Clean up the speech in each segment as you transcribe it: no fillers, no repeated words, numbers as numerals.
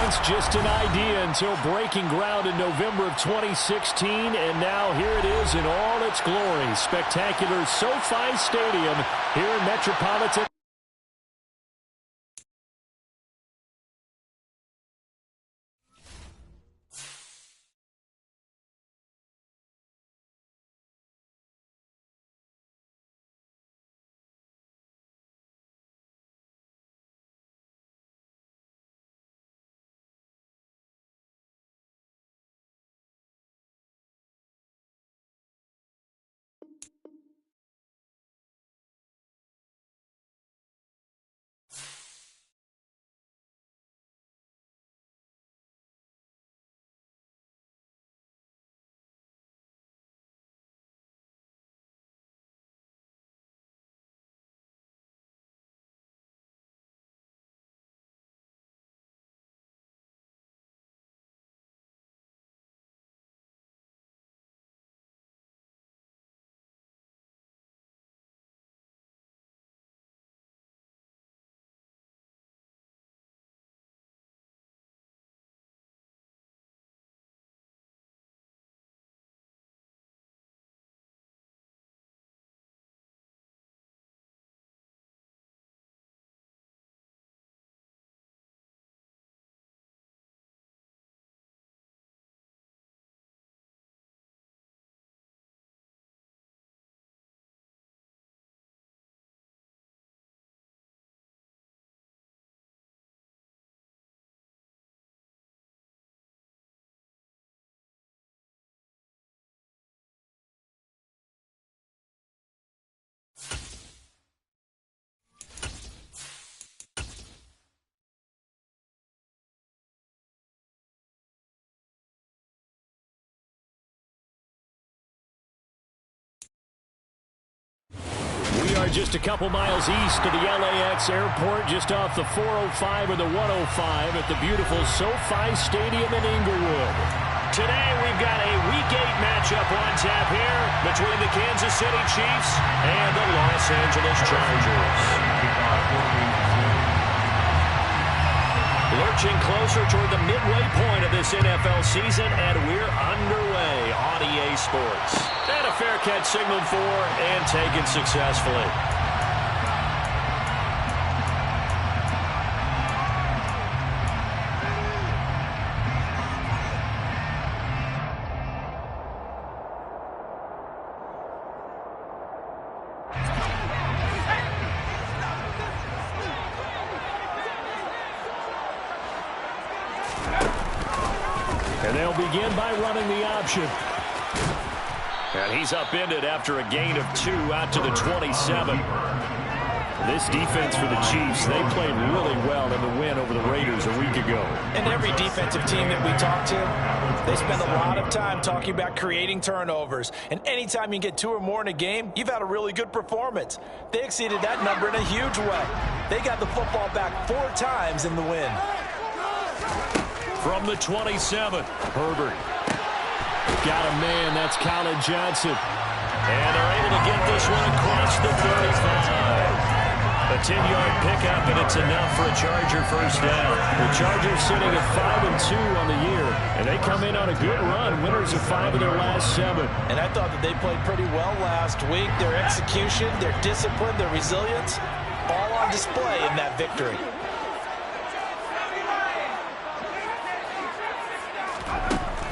offense just an idea until breaking ground in November of 2016, and now here it is in all its glory. Spectacular SoFi Stadium here in Metropolitan. We are just a couple miles east of the LAX airport, just off the 405 or the 105 at the beautiful SoFi Stadium in Inglewood. Today we've got a Week 8 matchup on tap here between the Kansas City Chiefs and the Los Angeles Chargers. Lurching closer toward the midway point of this NFL season, and we're underway on EA Sports. And a fair catch signaled for and taken successfully. And they'll begin by running the option. And he's upended after a gain of 2 out to the 27. This defense for the Chiefs, they played really well in the win over the Raiders a week ago. And every defensive team that we talk to, they spend a lot of time talking about creating turnovers. And anytime you get 2 or more in a game, you've had a really good performance. They exceeded that number in a huge way. They got the football back 4 times in the win. From the 27, Herbert. Got a man, that's Colin Johnson. And they're able to get this one across the 35. A 10-yard pickup, and it's enough for a Charger first down. The Chargers sitting at 5-2 on the year, and they come in on a good run, winners of 5 of their last 7. And I thought that they played pretty well last week. Their execution, their discipline, their resilience, all on display in that victory.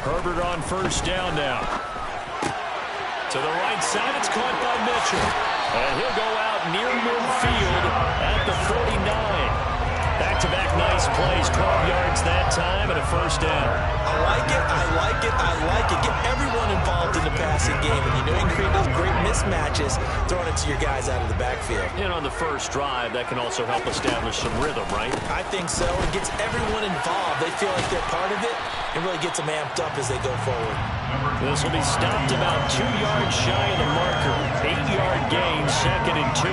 Herbert on first down now. To the right side, it's caught by Mitchell. And he'll go out near midfield at the 49. Back-to-back nice plays, 12 yards that time, and a first down. I like it, I like it, I like it. Get everyone involved in the passing game, and you know you can create those great mismatches throwing it to your guys out of the backfield. And on the first drive, that can also help establish some rhythm, right? I think so. It gets everyone involved. They feel like they're part of it. It really gets them amped up as they go forward. This will be stopped about 2 yards shy of the marker. 8-yard gain, 2nd and 2.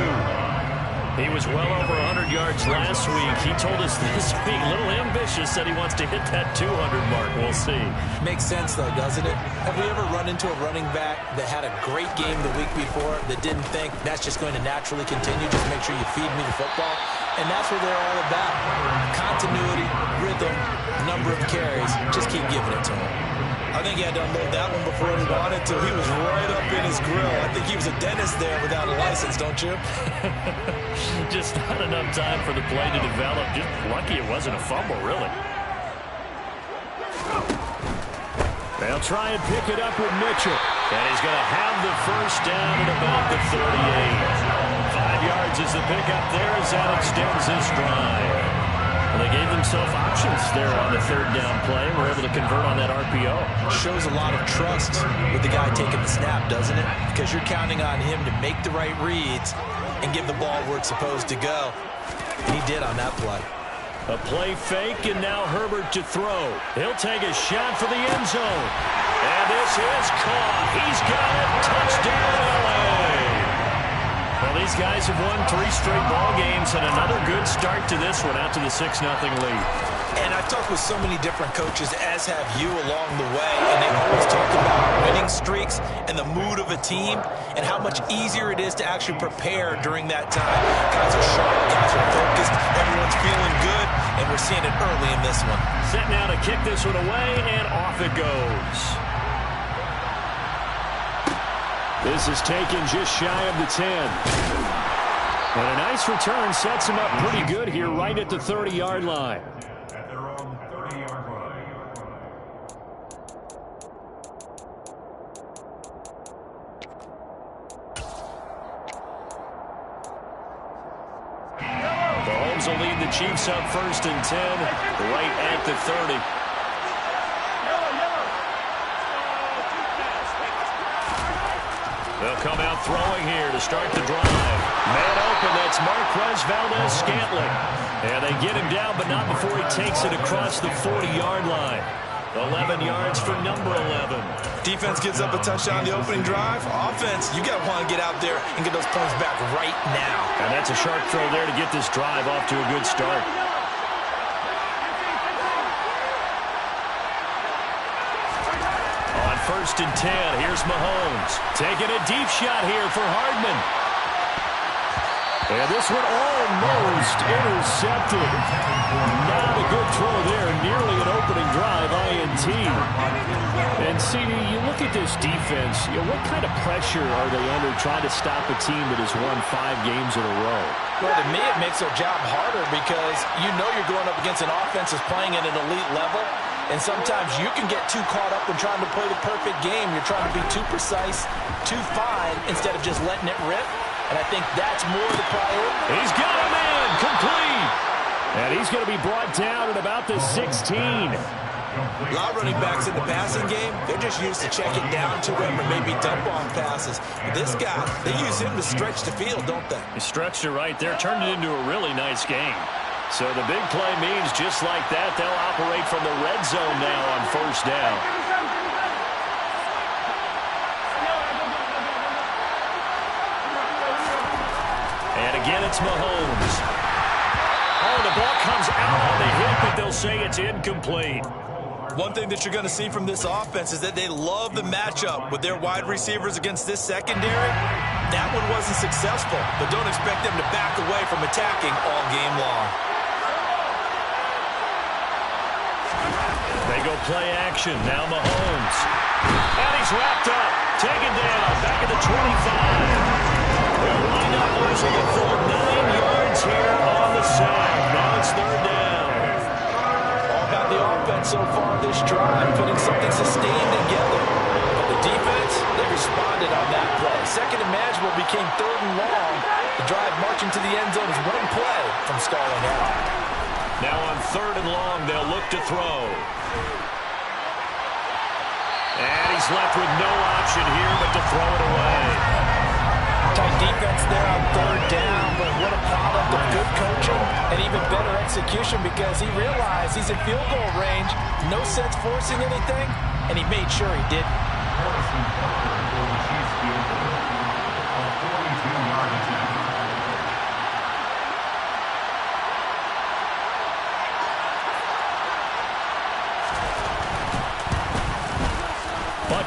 He was well over 100 yards last week. He told us this week, a little ambitious, said he wants to hit that 200 mark. We'll see. Makes sense, though, doesn't it? Have we ever run into a running back that had a great game the week before that didn't think that's just going to naturally continue? Just make sure you feed me the football. And that's what they're all about. Continuity, rhythm, number of carries. Just keep giving it to him. I think he had to unload that one before he wanted to. He was right up in his grill. I think he was a dentist there without a license, don't you? Just not enough time for the play to develop. Just lucky it wasn't a fumble, really. They'll try and pick it up with Mitchell. And he's going to have the first down at about the 38. 5 yards is the pickup there as that extends his drive. Well, they gave themselves options there on the third down play. We're able to convert on that RPO. Shows a lot of trust with the guy taking the snap, doesn't it? Because you're counting on him to make the right reads and give the ball where it's supposed to go. And he did on that play. A play fake, and now Herbert to throw. He'll take a shot for the end zone. And this is caught. He's got it. Touchdown, LA. Well, these guys have won 3 straight ball games, and another good start to this one out to the 6-0 lead. And I've talked with so many different coaches, as have you along the way, and they always talk about winning streaks and the mood of a team and how much easier it is to actually prepare during that time. Guys are sharp, guys are focused, everyone's feeling good, and we're seeing it early in this one. Set now to kick this one away, and off it goes. This is taken just shy of the 10. And a nice return sets him up pretty good here right at the 30-yard line. Mahomes will lead the Chiefs up 1st and 10, right at the 30. They'll come out throwing here to start the drive. Man open, that's Marquez Valdes-Scantling. And they get him down, but not before he takes it across the 40-yard line. 11 yards for number 11. Defense gives up a touchdown on the opening drive. Offense, you got to want to get out there and get those points back right now. And that's a sharp throw there to get this drive off to a good start. On 1st and 10, here's Mahomes. Taking a deep shot here for Hardman. And this one almost intercepted. Not a good throw there. Nearly an opening drive, INT. And, CD, you look at this defense, what kind of pressure are they under trying to stop a team that has won 5 games in a row? Well, to me, it makes their job harder because you know you're going up against an offense that's playing at an elite level. And sometimes you can get too caught up in trying to play the perfect game. You're trying to be too precise, too fine, instead of just letting it rip. And I think that's more the priority. He's got a man complete. And he's going to be brought down at about the 16. A lot of running backs in the passing game, they're just used to check it down to him or maybe dump on passes. But this guy, they use him to stretch the field, don't they? He stretched it right there, turned it into a really nice game. So the big play means just like that, they'll operate from the red zone now on 1st down. And again, it's Mahomes. Oh, the ball comes out on the hit, but they'll say it's incomplete. One thing that you're going to see from this offense is that they love the matchup with their wide receivers against this secondary. That one wasn't successful, but don't expect them to back away from attacking all game long. They go play action. Now Mahomes. And he's wrapped up. Taken down. Back at the 25. They'll wind up losing a full 9 yards here on the sack. Now it's 3rd down. All about the offense so far this drive, putting something sustained together. But the defense, they responded on that play. Second and manageable became 3rd and long. The drive marching to the end zone is one play from stalling out. Now on 3rd and long, they'll look to throw. And he's left with no option here but to throw it away. Tight defense there on 3rd down, but what a product of good coaching and even better execution because he realized he's in field goal range, no sense forcing anything, and he made sure he did.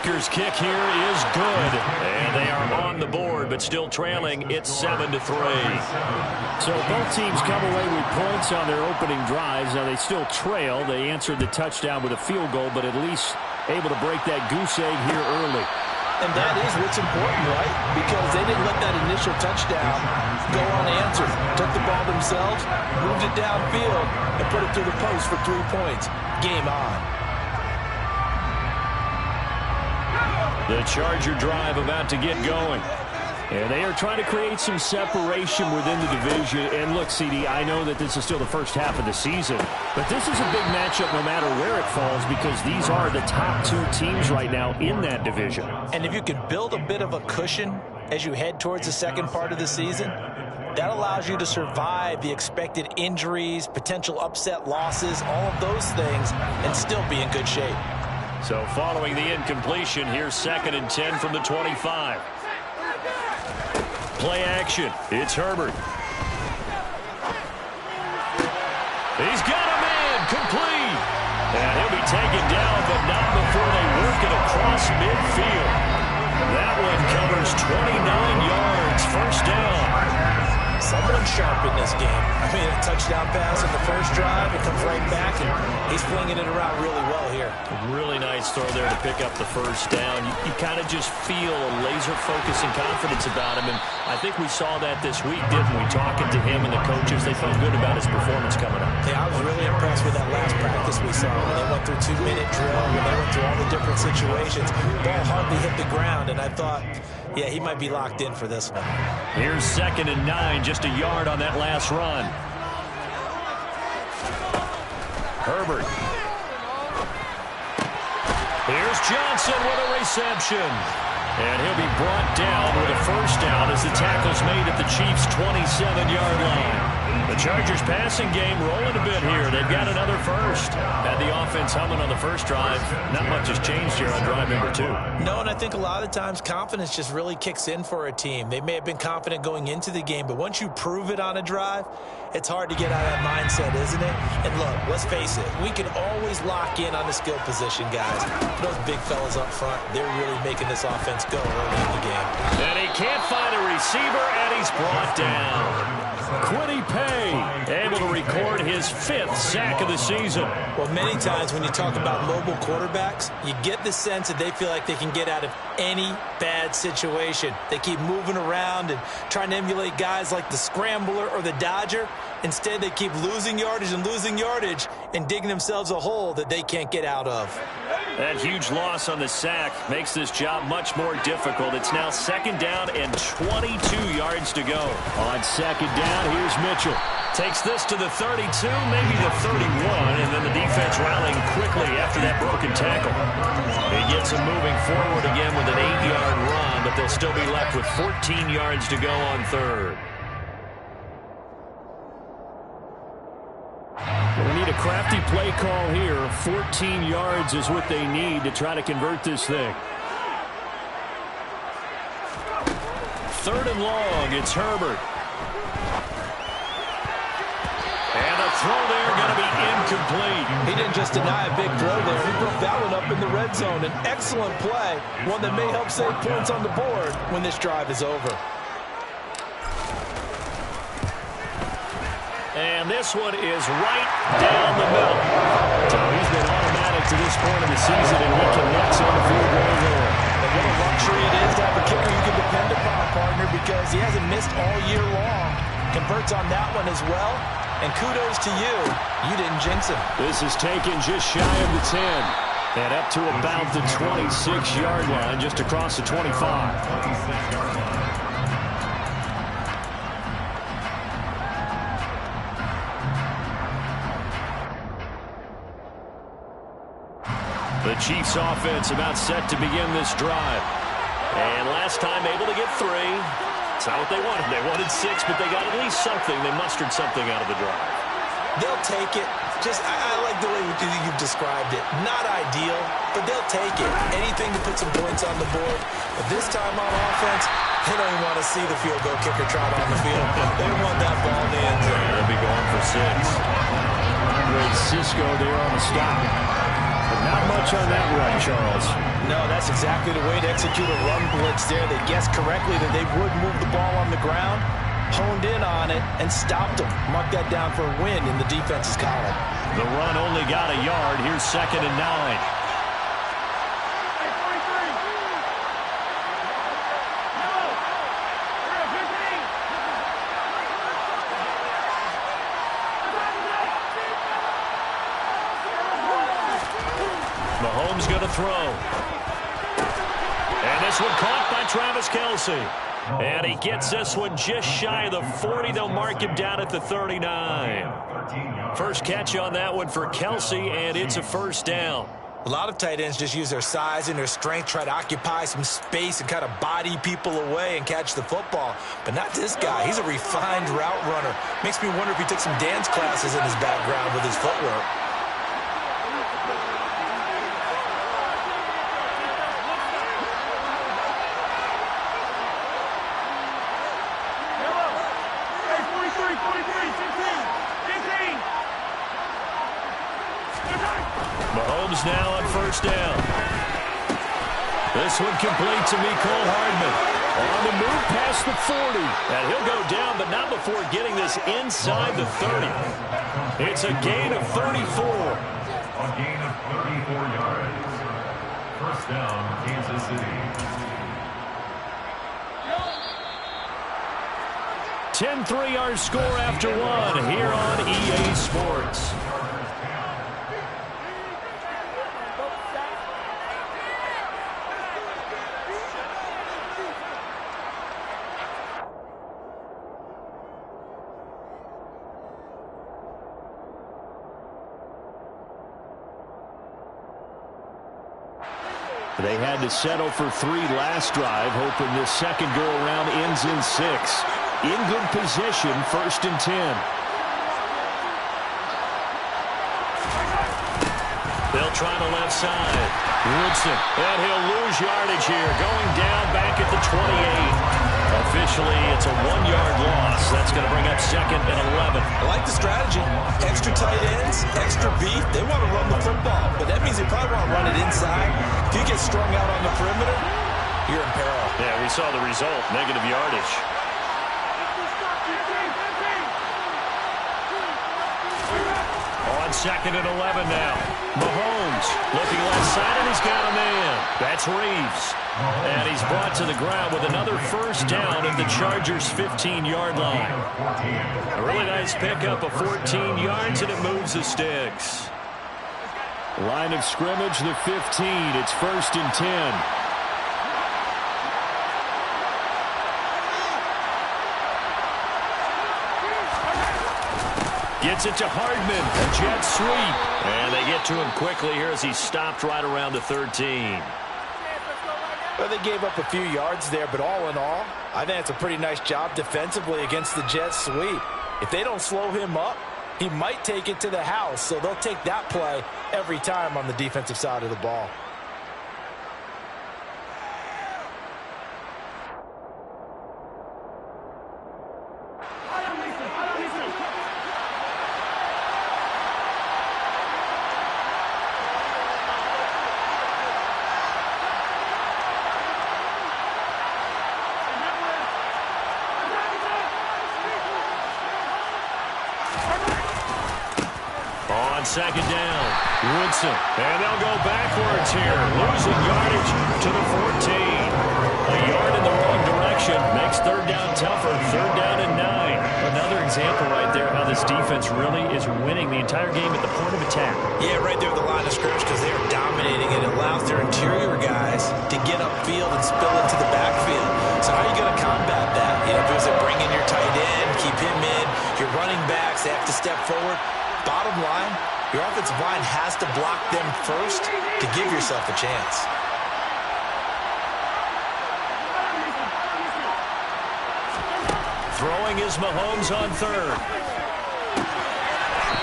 Packers kick here is good. And they are on the board, but still trailing. It's 7-3. So both teams come away with points on their opening drives. Now they still trail. They answered the touchdown with a field goal, but at least able to break that goose egg here early. And that is what's important, right? Because they didn't let that initial touchdown go unanswered. Took the ball themselves, moved it downfield, and put it through the post for 3 points. Game on. The Charger drive about to get going. And they are trying to create some separation within the division. And look, CD, I know that this is still the first half of the season, but this is a big matchup no matter where it falls because these are the top 2 teams right now in that division. And if you can build a bit of a cushion as you head towards the second part of the season, that allows you to survive the expected injuries, potential upset losses, all of those things, and still be in good shape. So following the incompletion, here's 2nd and 10 from the 25. Play action. It's Herbert. He's got a man complete. And he'll be taken down, but not before they work it across midfield. That one covers 29 yards. First down. Someone sharp in this game. I mean, a touchdown pass in the first drive. It comes right back, and he's flinging it around really well here. Really nice throw there to pick up the first down. You kind of just feel a laser focus and confidence about him, and I think we saw that this week, didn't we? Talking to him and the coaches, they felt good about his performance coming up. Yeah, I was really impressed with that last practice we saw. When they went through 2-minute drill, when they went through all the different situations, ball hardly hit the ground, and I thought, yeah, he might be locked in for this one. Here's 2nd and 9, just a yard on that last run. Herbert. Here's Johnson with a reception. And he'll be brought down with a first down as the tackle's made at the Chiefs' 27-yard line. The Chargers passing game rolling a bit here. They've got another first. Had the offense humming on the first drive. Not much has changed here on drive number 2. No, and I think a lot of times confidence just really kicks in for a team. They may have been confident going into the game, but once you prove it on a drive, it's hard to get out of that mindset, isn't it? And look, let's face it, we can always lock in on the skill position, guys. Those big fellas up front, they're really making this offense go early in the game. And he can't find a receiver, and he's brought down. Kwity Paye able to record his 5th sack of the season. Well, many times when you talk about mobile quarterbacks, you get the sense that they feel like they can get out of any bad situation. They keep moving around and trying to emulate guys like the Scrambler or the Dodger. Instead, they keep losing yardage and digging themselves a hole that they can't get out of. That huge loss on the sack makes this job much more difficult. It's now 2nd down and 22 yards to go. On 2nd down, here's Mitchell. Takes this to the 32, maybe the 31, and then the defense rallying quickly after that broken tackle. He gets them moving forward again with an 8-yard run, but they'll still be left with 14 yards to go on 3rd. We need a crafty play call here. 14 yards is what they need to try to convert this thing. 3rd and long, it's Herbert. And a throw there going to be incomplete. He didn't just deny a big throw there. He broke that one up in the red zone. An excellent play, one that may help save points on the board when this drive is over. And this one is right down the middle. So he's been automatic to this point of the season, and we can next on the field goal there. And what a luxury it is to have a kicker you can depend upon, partner, because he hasn't missed all year long. Converts on that one as well. And kudos to you. You didn't jinx him. This is taken just shy of the 10. And up to about the 26-yard line, just across the 25. The Chiefs offense about set to begin this drive. And last time able to get 3. It's not what they wanted. They wanted 6, but they got at least something. They mustered something out of the drive. They'll take it. I like the way you've described it. Not ideal, but they'll take it. Anything to put some points on the board. But this time on offense, they don't even want to see the field goal kicker trot on the field. They want that ball in the end zone. They'll be going for 6. Great Cisco there on the stop. But not much on that run, Charles. No, that's exactly the way to execute a run blitz there. They guessed correctly that they would move the ball on the ground, honed in on it, and stopped them. Mark that down for a win in the defense's column. The run only got a yard. Here's 2nd and 9. Mahomes going to throw. And this one caught by Travis Kelce. And he gets this one just shy of the 40. They'll mark him down at the 39. First catch on that one for Kelce, and it's a first down. A lot of tight ends just use their size and their strength, try to occupy some space and kind of body people away and catch the football. But not this guy. He's a refined route runner. Makes me wonder if he took some dance classes in his background with his footwork. Mahomes now on first down. This one complete to Mecole Hardman. On the move past the 40. And he'll go down, but not before getting this inside the 30. It's a gain of 34. A gain of 34 yards. First down, Kansas City. 10-3 our score after one here on EA Sports. They had to settle for 3 last drive, hoping this second go-around ends in 6. In good position, 1st and 10. They'll try the left side. Woodson, and he'll lose yardage here, going down back at the 28. Officially, it's a 1-yard loss. That's going to bring up 2nd and 11. I like the strategy. Extra tight ends, extra beef. They want to run the football, but that means they probably want to run it inside. If you get strung out on the perimeter, you're in peril. Yeah, we saw the result, negative yardage. On 2nd and 11 now. Mahomes looking left side, and he's got a man. That's Reeves. And he's brought to the ground with another first down at the Chargers' 15-yard line. A really nice pickup of 14 yards, and it moves the sticks. Line of scrimmage, the 15. It's 1st and 10. Gets it to Hardman, a jet sweep. And they get to him quickly here as he stopped right around the 13. Well, they gave up a few yards there, but all in all, I think it's a pretty nice job defensively against the jet sweep. If they don't slow him up, he might take it to the house, so they'll take that play every time on the defensive side of the ball. Second down. Woodson. And they'll go backwards here. Losing yardage to the 14. A yard in the wrong direction. Makes 3rd down tougher. 3rd down and 9. Another example right there how this defense really is winning the entire game at the point of attack. Yeah, right there at the line of scrimmage because they are dominating and it allows their interior guys to get upfield and spill into the backfield. So how are you going to combat that? You know, there's a bring in your tight end, keep him in. Your running backs, they have to step forward. Bottom line, your offensive line has to block them first to give yourself a chance. Throwing is Mahomes on 3rd.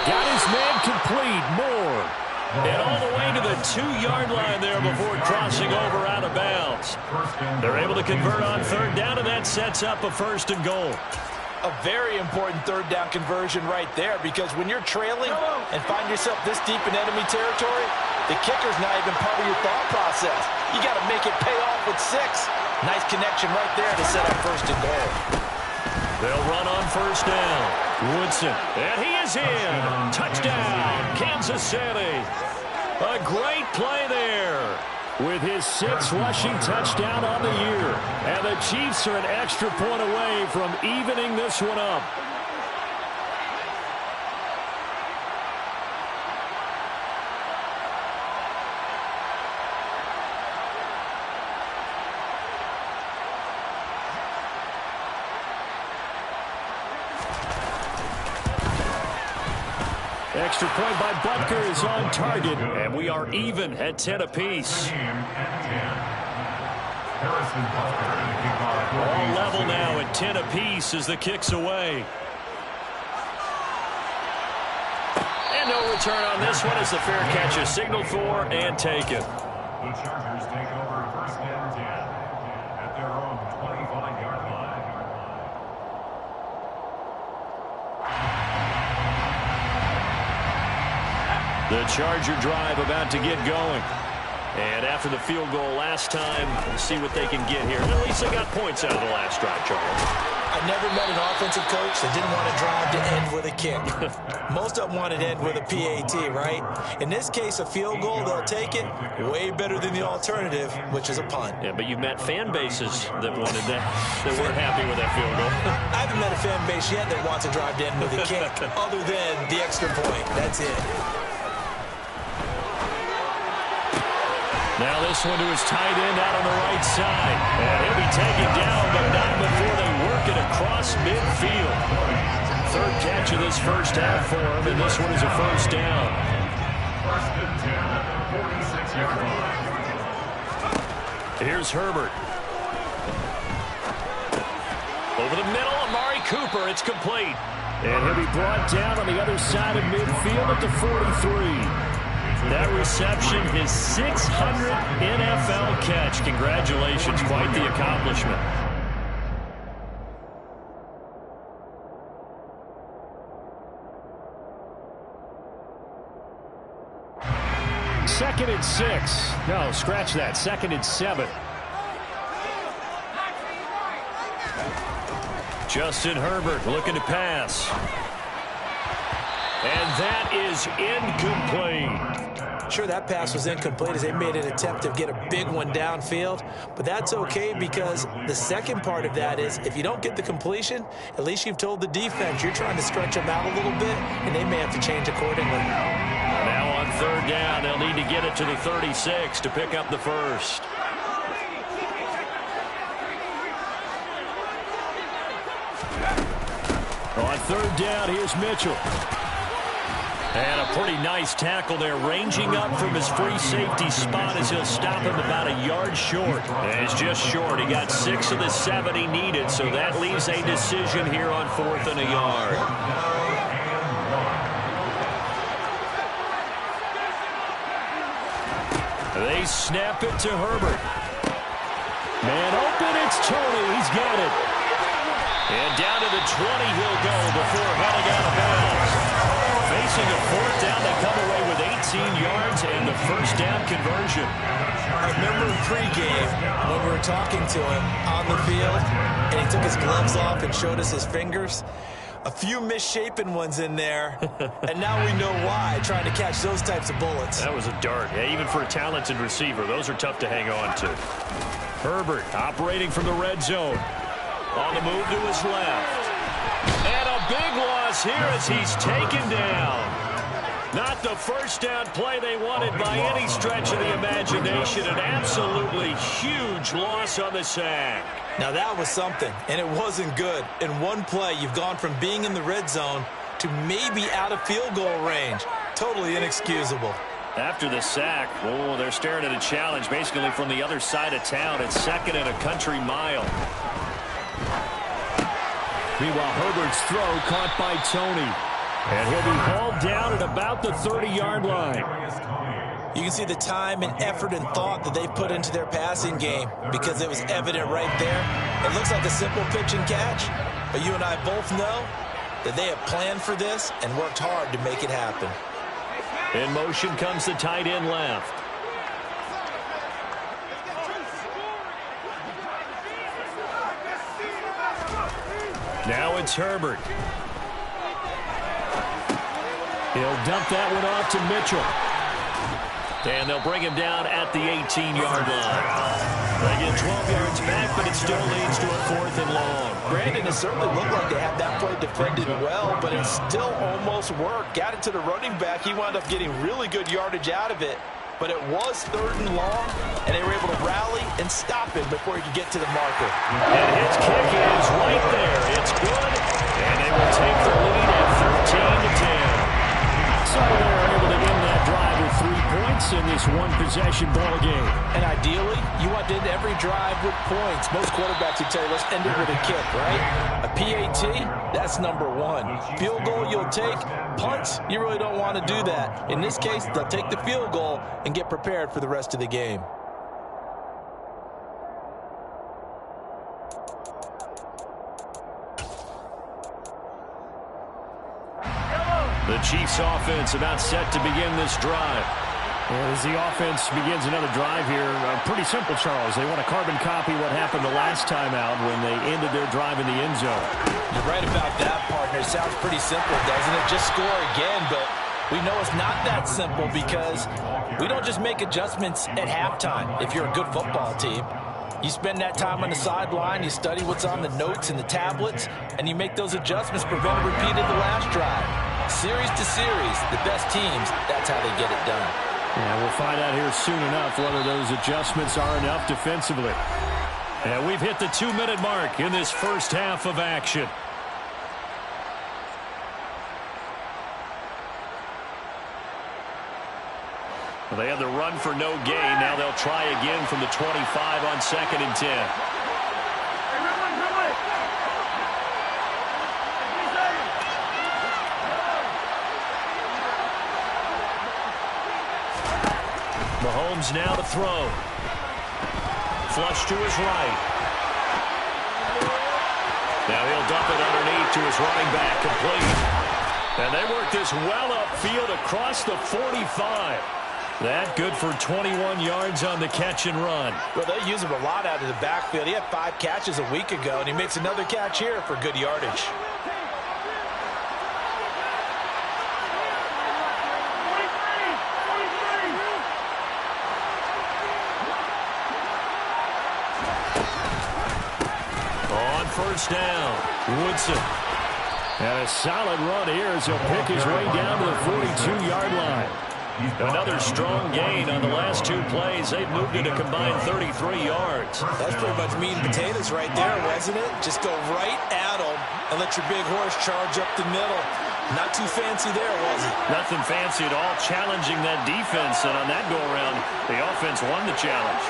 Got his man complete. Moore. And all the way to the 2-yard line there before crossing over out of bounds. They're able to convert on 3rd down, and that sets up a 1st and goal. A very important 3rd down conversion right there because when you're trailing and find yourself this deep in enemy territory, The kicker's not even part of your thought process. You got to make it pay off with 6. Nice connection right there to set up 1st and goal. They'll run on 1st down. Woodson, and he is in. Touchdown, Kansas City. A great play there. With his 6th rushing touchdown on the year. And the Chiefs are an extra point away from evening this one up. Extra point by Butker is on target, and we are even at 10 apiece. All level now at 10 apiece as the kick's away. And no return on this one as the fair catch is signaled for and taken. The Chargers take over 1st and 10 at their own 25-yard line. The Charger drive about to get going. And after the field goal last time, we'll see what they can get here. At least they got points out of the last drive, Charles. I've never met an offensive coach that didn't want a drive to end with a kick. Most of them want it to end with a PAT, right? In this case, a field goal, they'll take it. Way better than the alternative, which is a punt. Yeah, but you've met fan bases that wanted that, that weren't happy with that field goal. I haven't met a fan base yet that wants a drive to end with a kick, other than the extra point. That's it. Now this one to his tight end out on the right side. And he'll be taken down, but not before they work it across midfield. 3rd catch of this 1st half for him, and this one is a 1st down. 1st and 10 at the 46-yard line. Here's Herbert. Over the middle, Amari Cooper. It's complete. And he'll be brought down on the other side of midfield at the 43. That reception, his 600th NFL catch. Congratulations, quite the accomplishment. Second and 6. No, scratch that. 2nd and 7. Justin Herbert looking to pass. And that is incomplete. Sure, that pass was incomplete as they made an attempt to get a big one downfield, but that's okay because the second part of that is if you don't get the completion, at least you've told the defense you're trying to stretch them out a little bit, and they may have to change accordingly. Now on 3rd down, they'll need to get it to the 36 to pick up the 1st. On 3rd down, here's Mitchell. And a pretty nice tackle there, ranging up from his free safety spot as he'll stop him about a yard short. And he's just short. He got 6 of the 7 he needed, so that leaves a decision here on 4th and a yard. They snap it to Herbert. Man open, it's Tony. He's got it. And down to the 20 he'll go before heading out of bounds. Facing a 4th down, they come away with 18 yards and the 1st down conversion. I remember in pregame when we were talking to him on the field, and he took his gloves off and showed us his fingers. A few misshapen ones in there, and now we know why, trying to catch those types of bullets. That was a dart. Yeah, even for a talented receiver, those are tough to hang on to. Herbert operating from the red zone. On the move to his left. And a big loss here as he's taken down. Not the 1st down play they wanted by any stretch of the imagination. An absolutely huge loss on the sack. Now that was something, and it wasn't good. In one play, you've gone from being in the red zone to maybe out of field goal range. Totally inexcusable. After the sack, oh, they're staring at a challenge basically from the other side of town. It's 2nd and a country mile. Meanwhile, Herbert's throw caught by Tony. And he'll be hauled down at about the 30-yard line. You can see the time and effort and thought that they put into their passing game because it was evident right there. It looks like a simple pitch and catch, but you and I both know that they have planned for this and worked hard to make it happen. In motion comes the tight end left. Now it's Herbert. He'll dump that one off to Mitchell. And they'll bring him down at the 18-yard line. They get 12 yards back, but it still leads to a 4th and long. Brandon, it certainly looked like they had that play defended well, but it still almost worked. Got it to the running back. He wound up getting really good yardage out of it. But it was 3rd and long, and they were able to rally and stop him before he could get to the marker. And his kick is right there. It's good, and they will take the lead at 13-10. So they're able to end that drive with 3 points in this one-possession ball game. And ideally, you want to end every drive with points. Most quarterbacks would tell you, let's end it with a kick, right? A PAT, that's number 1. Field goal, you'll take. Punts, you really don't want to do that. In this case, they'll take the field goal and get prepared for the rest of the game. The Chiefs offense about set to begin this drive. As the offense begins another drive here, pretty simple, Charles. They want to carbon copy what happened the last time out when they ended their drive in the end zone. You're right about that, partner. It sounds pretty simple, doesn't it? Just score again, but we know it's not that simple because we don't just make adjustments at halftime if you're a good football team. You spend that time on the sideline, you study what's on the notes and the tablets, and you make those adjustments, prevent a repeat of the last drive. Series to series, the best teams, that's how they get it done. Yeah, we'll find out here soon enough whether those adjustments are enough defensively. And we've hit the 2-minute mark in this first half of action. Well, they had the run for no gain. Now they'll try again from the 25 on 2nd and 10. Mahomes now to throw. Flush to his right. Now he'll dump it underneath to his running back, complete. And they work this well upfield across the 45. That good for 21 yards on the catch and run. Well, they use him a lot out of the backfield. He had 5 catches a week ago, and he makes another catch here for good yardage. First down, Woodson. And a solid run here as he'll pick his way down to the 42-yard line. Another strong gain on the last 2 plays. They've moved it a combined 33 yards. That's pretty much meat and potatoes right there, wasn't it? Just go right at them and let your big horse charge up the middle. Not too fancy there, was it? Nothing fancy at all, challenging that defense. And on that go-around, the offense won the challenge.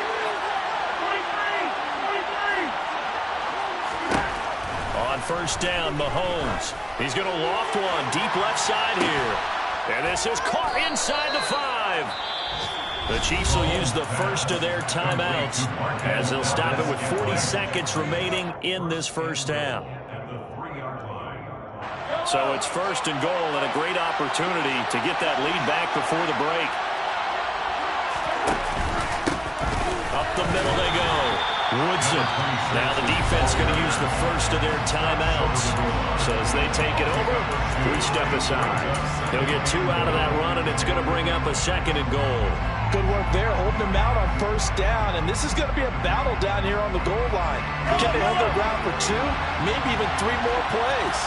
On first down, Mahomes. He's going to loft one deep left side here. And this is caught inside the 5. The Chiefs will use the first of their timeouts as they'll stop it with 40 seconds remaining in this first half. So it's first and goal and a great opportunity to get that lead back before the break. Up the middle they go. Woodson. Now the defense going to use the first of their timeouts. So as they take it over, we step aside. They'll get 2 out of that run, and it's going to bring up a 2nd and goal. Good work there, holding them out on first down. And this is going to be a battle down here on the goal line. Can they hold their ground for 2, maybe even 3 more plays?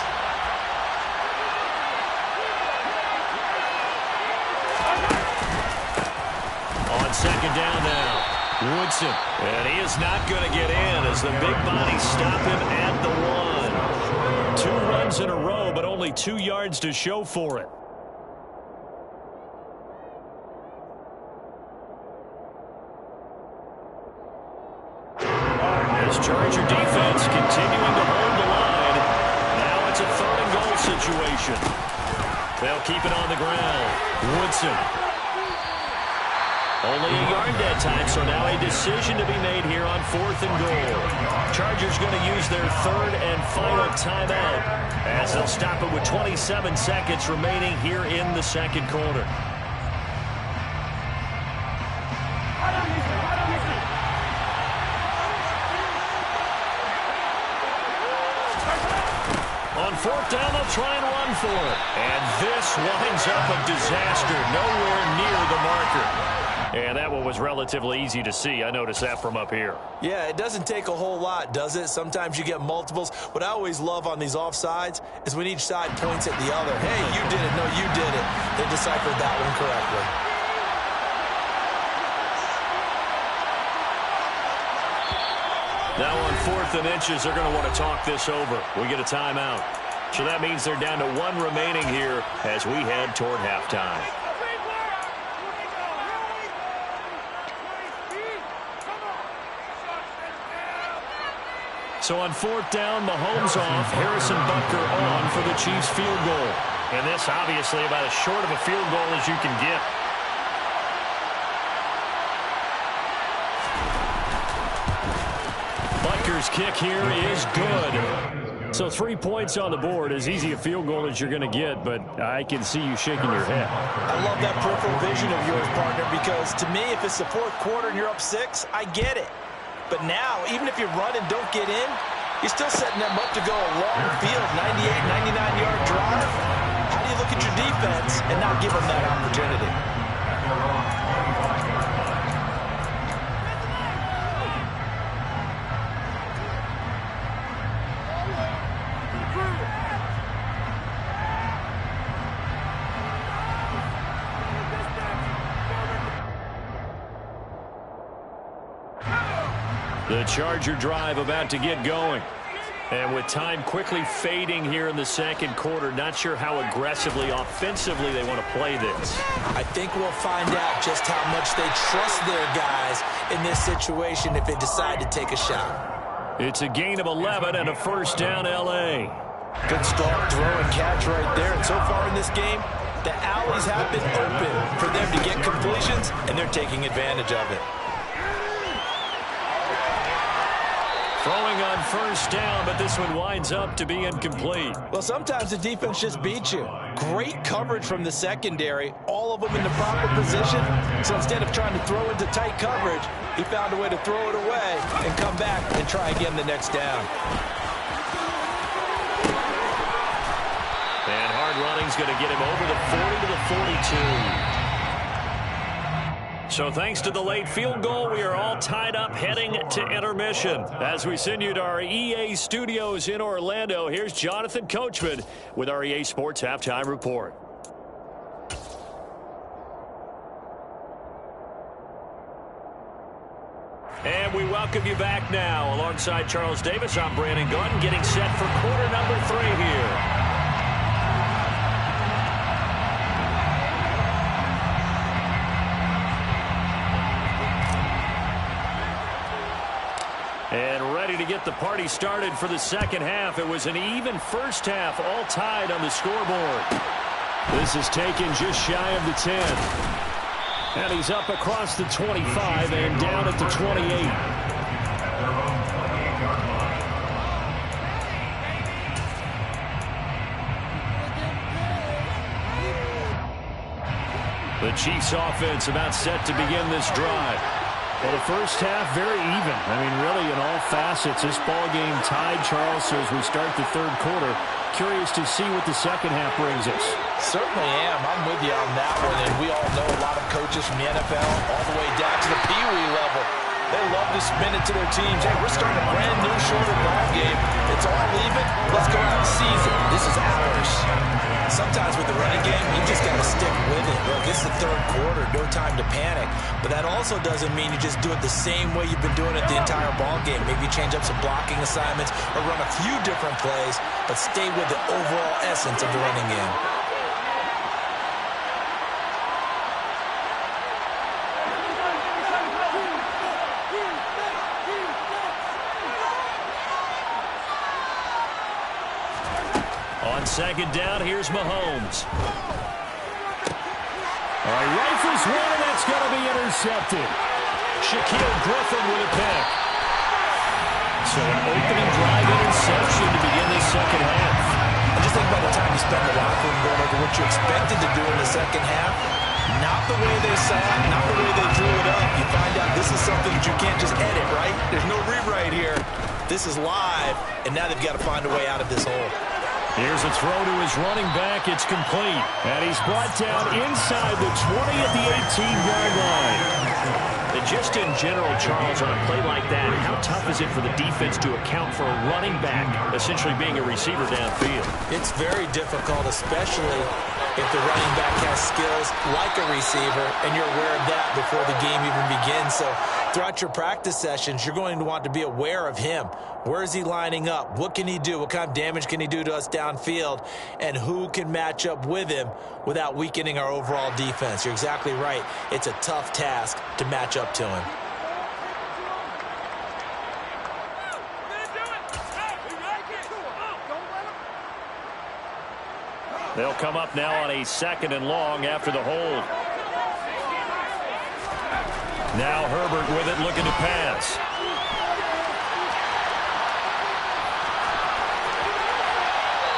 On 2nd down now. Woodson, and he is not going to get in as the big bodies stop him at the 1. 2 runs in a row, but only 2 yards to show for it. This Charger defense continuing to hold the line. Now it's a 3rd and goal situation. They'll keep it on the ground. Woodson. Only a yard that time, so now a decision to be made here on 4th and goal. Chargers going to use their 3rd and final timeout as they'll stop it with 27 seconds remaining here in the 2nd quarter. On fourth down, they'll try and run for it. And this winds up a disaster. Nowhere near the marker. And that one was relatively easy to see. I noticed that from up here. Yeah, it doesn't take a whole lot, does it? Sometimes you get multiples. What I always love on these offsides is when each side points at the other. Hey, you did it. No, you did it. They deciphered that one correctly. Now on 4th and inches, they're going to want to talk this over. We get a timeout. So that means they're down to 1 remaining here as we head toward halftime. So on 4th down, Mahomes off, Harrison Butker on for the Chiefs field goal. And this obviously about as short of a field goal as you can get. Butker's kick here is good. So 3 points on the board, as easy a field goal as you're going to get, but I can see you shaking your head. I love that peripheral vision of yours, partner, because to me, if it's the 4th quarter and you're up 6, I get it. But now, even if you run and don't get in, you're still setting them up to go a long field, 98, 99-yard drive. How do you look at your defense and not give them that opportunity? The Charger drive about to get going. And with time quickly fading here in the second quarter, not sure how aggressively, offensively they want to play this. I think we'll find out just how much they trust their guys in this situation if they decide to take a shot. It's a gain of 11 and a first down, L.A. Good start, throw, and catch right there. And so far in this game, the alleys have been open for them to get completions, and they're taking advantage of it. Throwing on first down, but this one winds up to be incomplete. Well, sometimes the defense just beats you. Great coverage from the secondary, all of them in the proper position. So instead of trying to throw into tight coverage, he found a way to throw it away and come back and try again the next down. And hard running's going to get him over the 40 to the 42. So thanks to the late field goal, we are all tied up heading to intermission. As we send you to our EA studios in Orlando, here's Jonathan Coachman with our EA Sports Halftime Report. And we welcome you back now. Alongside Charles Davis, I'm Brandon Gaudin, getting set for quarter number 3 here. And ready to get the party started for the second half. It was an even first half, all tied on the scoreboard. This is taken just shy of the 10. And he's up across the 25 and down at the 28. The Chiefs offense about set to begin this drive. Well, the first half, very even. I mean, really, in all facets, this ball game tied, Charles. So as we start the third quarter, curious to see what the second half brings us. Certainly am. I'm with you on that one. And we all know a lot of coaches from the NFL all the way down to the Pee Wee level. They love to spin it to their teams. Hey, we're starting a brand new shorter ball game. It's all even. Let's go out and seize it. This is ours. Sometimes with the running game, you just got to stick with it. Look, this is the third quarter, no time to panic. But that also doesn't mean you just do it the same way you've been doing it the entire ball game. Maybe change up some blocking assignments or run a few different plays, but stay with the overall essence of the running game. On second down, here's Mahomes. All right, rifles one, and that's going to be intercepted. Shaquille Griffin with a pick. So an opening drive interception to begin this second half. And just think about the time you spend in the locker room going over what you expected to do in the second half. Not the way they saw it, not the way they drew it up. You find out this is something that you can't just edit, right? There's no rewrite here. This is live, and now they've got to find a way out of this hole. Here's a throw to his running back. It's complete. And he's brought down inside the 20 at the 18-yard line. And just in general, Charles, on a play like that, how tough is it for the defense to account for a running back essentially being a receiver downfield? It's very difficult, especially if the running back has skills like a receiver, and you're aware of that before the game even begins. So throughout your practice sessions, you're going to want to be aware of him. Where is he lining up? What can he do? What kind of damage can he do to us downfield? And who can match up with him without weakening our overall defense? You're exactly right. It's a tough task to match up to him. They'll come up now on a 2nd and long after the hold. Now Herbert with it, looking to pass.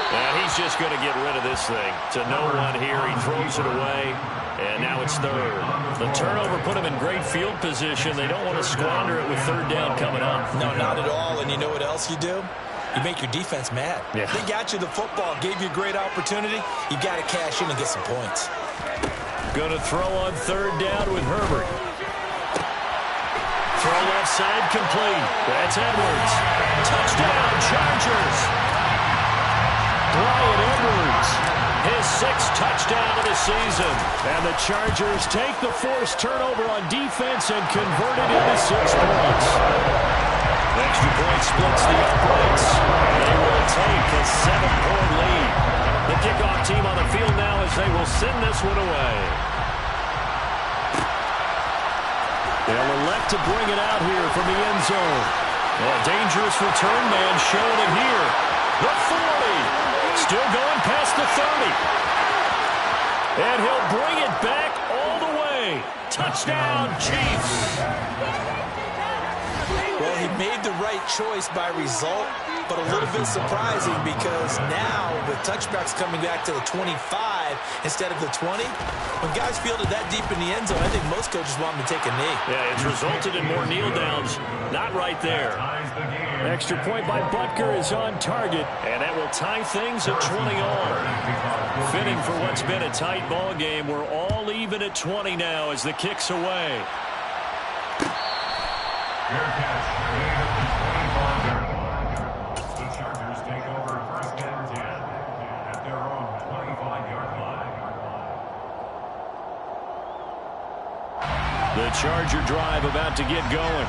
And he's just going to get rid of this thing. To no one here. He throws it away. And now it's 3rd. The turnover put him in great field position. They don't want to squander it with 3rd down coming up. No, not at all. And you know what else you do? You make your defense mad. Yeah. They got you the football, gave you a great opportunity. You got to cash in and get some points. Going to throw on 3rd down with Herbert. Throw left side complete. That's Edwards. Touchdown, Chargers. Bryan Edwards, his 6th touchdown of the season. And the Chargers take the forced turnover on defense and convert it into 6 points. Extra point splits the uprights. They will take a 7-point lead. The kickoff team on the field now as they will send this one away. They'll elect to bring it out here from the end zone. A dangerous return man showing it here. The 40. Still going past the 30. And he'll bring it back all the way. Touchdown, Chiefs. Well, he made the right choice by result, but a little bit surprising because now with touchbacks coming back to the 25 instead of the 20, when guys field it that deep in the end zone, I think most coaches want them to take a knee. Yeah, it's resulted in more kneel downs. Not right there. Extra point by Butker is on target, and that will tie things at 20 all. Fitting for what's been a tight ball game. We're all even at 20 now as the kick's away. Fair catch. The Chargers take over 1st and 10 at their own 25-yard line. The Charger drive about to get going.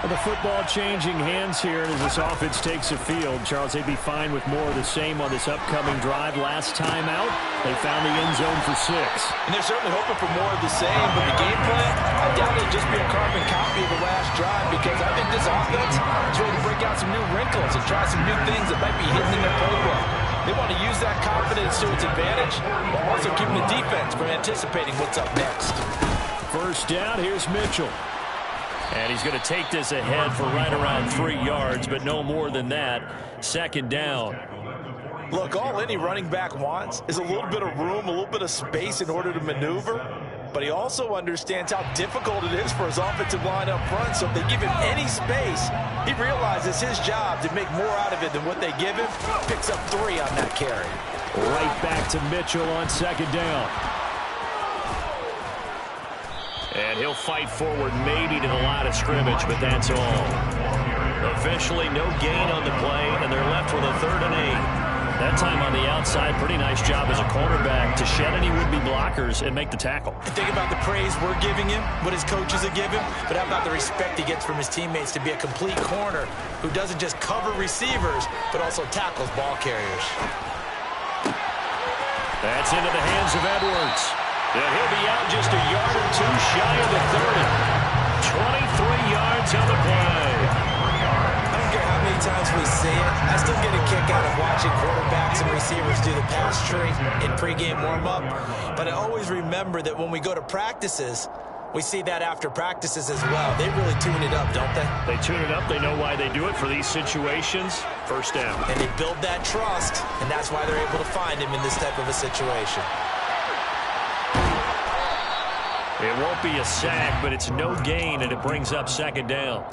Well, the football changing hands here as this offense takes the field. Charles, they'd be fine with more of the same on this upcoming drive. Last time out, they found the end zone for 6. And they're certainly hoping for more of the same, but the game plan, I doubt it'll just be a carbon copy of the last drive because I think this offense is ready to break out some new wrinkles and try some new things that might be hidden in their playbook. They want to use that confidence to its advantage while also keeping the defense from anticipating what's up next. 1st down, here's Mitchell. And he's going to take this ahead for right around 3 yards, but no more than that. 2nd down. Look, all any running back wants is a little bit of room, a little bit of space in order to maneuver. But he also understands how difficult it is for his offensive line up front. So if they give him any space, he realizes his job to make more out of it than what they give him. Picks up 3 on that carry. Right back to Mitchell on 2nd down. And he'll fight forward maybe to the line of scrimmage, but that's all. Eventually, no gain on the play, and they're left with a 3rd and 8. That time on the outside, pretty nice job as a cornerback to shed any would-be blockers and make the tackle. And think about the praise we're giving him, what his coaches are giving, but how about the respect he gets from his teammates to be a complete corner who doesn't just cover receivers, but also tackles ball carriers. That's into the hands of Edwards. Yeah, he'll be out just a yard or 2 shy of the 30. 23 yards on the play. I don't care how many times we see it. I still get a kick out of watching quarterbacks and receivers do the pass tree in pregame warm-up. But I always remember that when we go to practices, we see that after practices as well. They really tune it up, don't they? They tune it up. They know why they do it for these situations. 1st down. And they build that trust, and that's why they're able to find him in this type of a situation. It won't be a sack, but it's no gain, and it brings up 2nd down.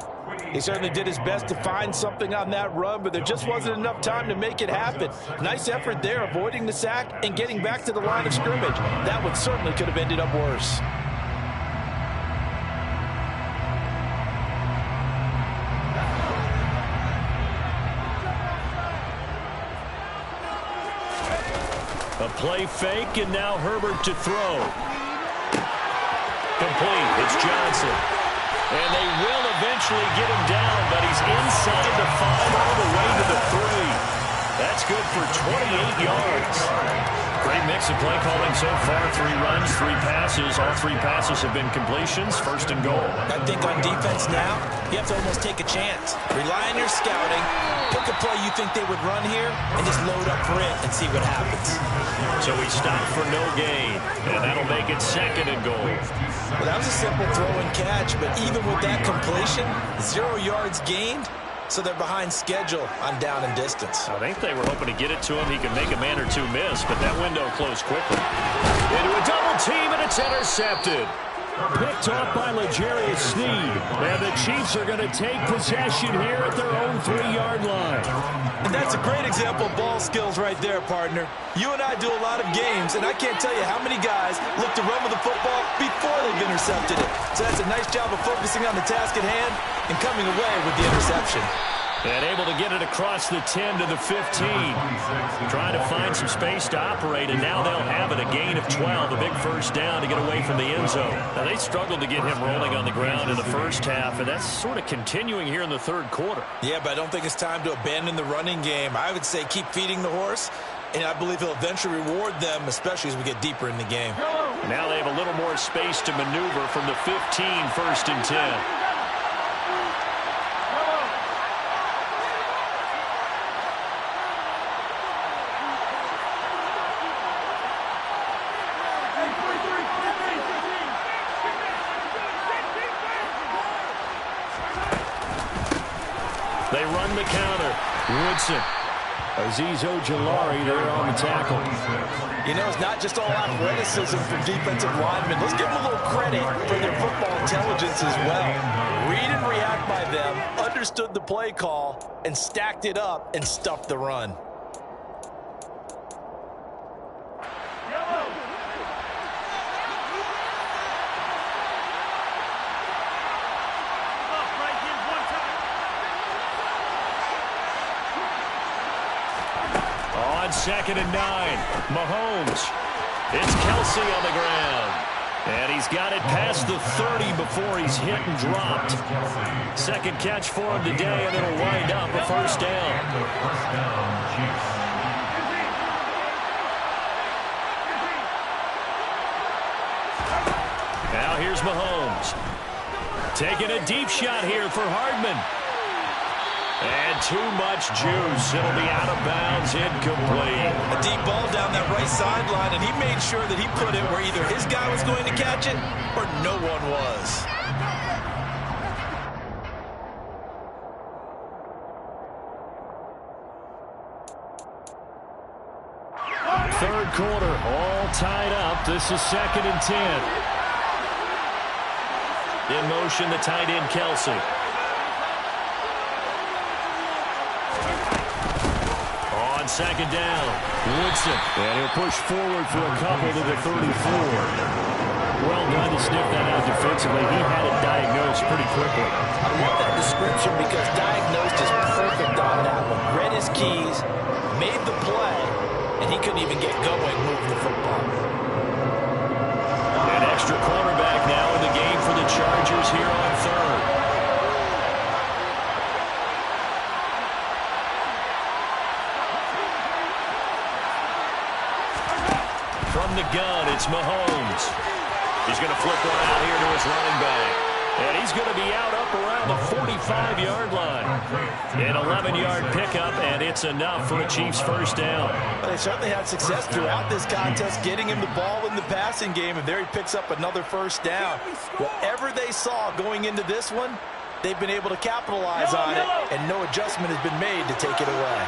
He certainly did his best to find something on that run, but there just wasn't enough time to make it happen. Nice effort there, avoiding the sack and getting back to the line of scrimmage. That one certainly could have ended up worse. A play fake, and now Herbert to throw. Complete. It's Johnson. And they will eventually get him down, but he's inside the 5 all the way to the 3. That's good for 28 yards. Great mix of play calling so far. 3 runs, 3 passes. All 3 passes have been completions. First and goal. I think on defense now, you have to almost take a chance. Rely on your scouting. Pick a play you think they would run here and just load up for it and see what happens. So he stopped for no gain, and that'll make it second and goal. Well, that was a simple throw and catch, but even with that completion, 0 yards gained, so they're behind schedule on down and distance. I think they were hoping to get it to him. He could make a man or 2 miss, but that window closed quickly. Into a double team, and it's intercepted. Picked off by L'Jarius Sneed. And the Chiefs are going to take possession here at their own 3-yard line. And that's a great example of ball skills right there, partner. You and I do a lot of games, and I can't tell you how many guys look to run with the football before they've intercepted it. So that's a nice job of focusing on the task at hand and coming away with the interception. And able to get it across the 10 to the 15. Trying to find some space to operate, and now they'll have it. A gain of 12, a big first down to get away from the end zone. Now, they struggled to get him rolling on the ground in the first half, and that's sort of continuing here in the third quarter. Yeah, but I don't think it's time to abandon the running game. I would say keep feeding the horse, and I believe he'll eventually reward them, especially as we get deeper in the game. Now they have a little more space to maneuver from the 15, first and 10. They run the counter. Woodson. Azeez Ojulari there on the tackle. You know, it's not just all athleticism from defensive linemen. Let's give them a little credit for their football intelligence as well. Read and react by them, understood the play call, and stacked it up and stuffed the run. Second and 9. Mahomes. It's Kelsey on the ground. And he's got it past the 30 before he's hit and dropped. Second catch for him today, and it'll wind up a first down. Now here's Mahomes. Taking a deep shot here for Hardman. And too much juice. It'll be out of bounds, incomplete. A deep ball down that right sideline, and he made sure that he put it where either his guy was going to catch it or no one was. Third quarter, all tied up. This is second and 10. In motion, the tight end, Kelsey. On second down, Woodson. And he'll push forward for a couple to the 34. Well done to sniff that out defensively. He had it diagnosed pretty quickly. I love that description because diagnosed is perfect on that one. Read his keys, made the play, and he couldn't even get going moving the football. An extra cornerback now in the game for the Chargers here on third. From the gun, it's Mahomes. He's going to flip one out here to his running back. And he's going to be out up around the 45-yard line. An 11-yard pickup, and it's enough for a Chiefs first down. Well, they certainly had success throughout this contest, getting him the ball in the passing game, and there he picks up another first down. Whatever they saw going into this one, they've been able to capitalize on it, and no adjustment has been made to take it away.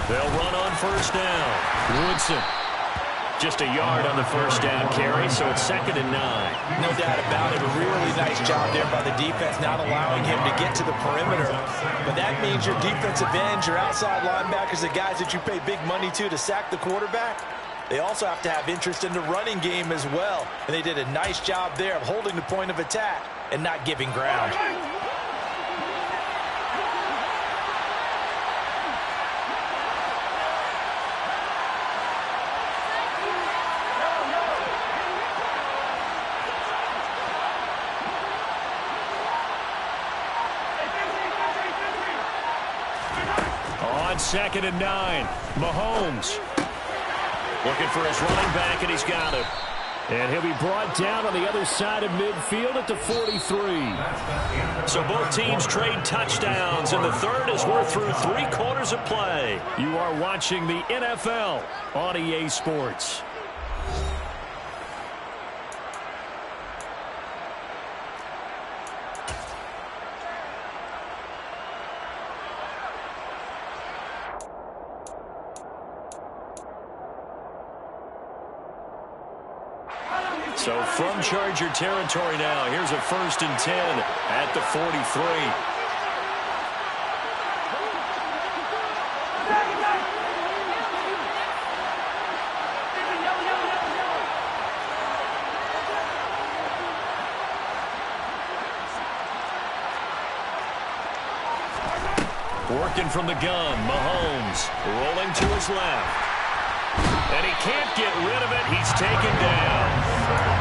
They'll run on first down. Woodson. Just a yard on the first down carry, so it's 2nd and 9. No doubt about it. A really nice job there by the defense, not allowing him to get to the perimeter. But that means your defensive ends, your outside linebackers, the guys that you pay big money to sack the quarterback, they also have to have interest in the running game as well. And they did a nice job there of holding the point of attack and not giving ground. On 2nd and 9, Mahomes looking for his running back, and he's got him. And he'll be brought down on the other side of midfield at the 43. So both teams trade touchdowns, and the third as we're through 3 quarters of play. You are watching the NFL on EA Sports. So from Charger territory now, here's a 1st and 10 at the 43. Working from the gun, Mahomes rolling to his left. And he can't get rid of it. He's taken down.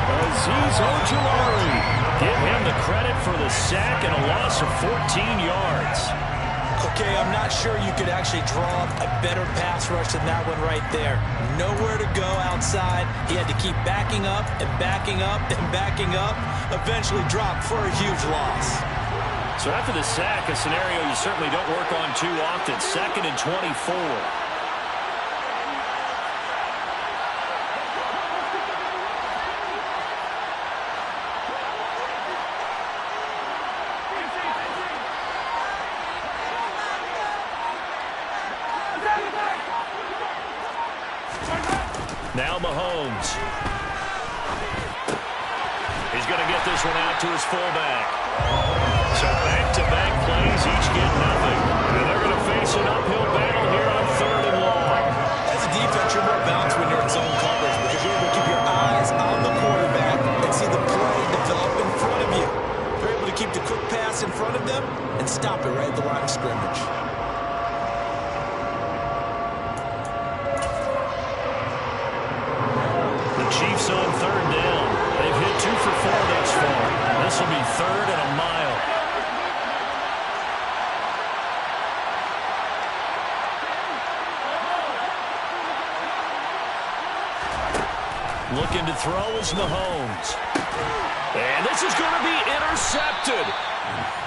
Azeez Ojulari. Give him the credit for the sack and a loss of 14 yards. Okay, I'm not sure you could actually draw up a better pass rush than that one right there. Nowhere to go outside. He had to keep backing up and backing up and backing up. Eventually dropped for a huge loss. So after the sack, a scenario you certainly don't work on too often. 2nd and 24. Now Mahomes. He's going to get this one out to his fullback. So back-to-back plays, each get nothing. And they're going to face an uphill battle here on 3rd and long. As a defense, you're more balanced when you're in zone coverage because you're able to keep your eyes on the quarterback and see the play develop in front of you. You're able to keep the quick pass in front of them and stop it right at the line of scrimmage. Chiefs on 3rd down. They've hit 2 for 4 thus far. This will be 3rd and a mile. Looking to throw is Mahomes. And this is going to be intercepted.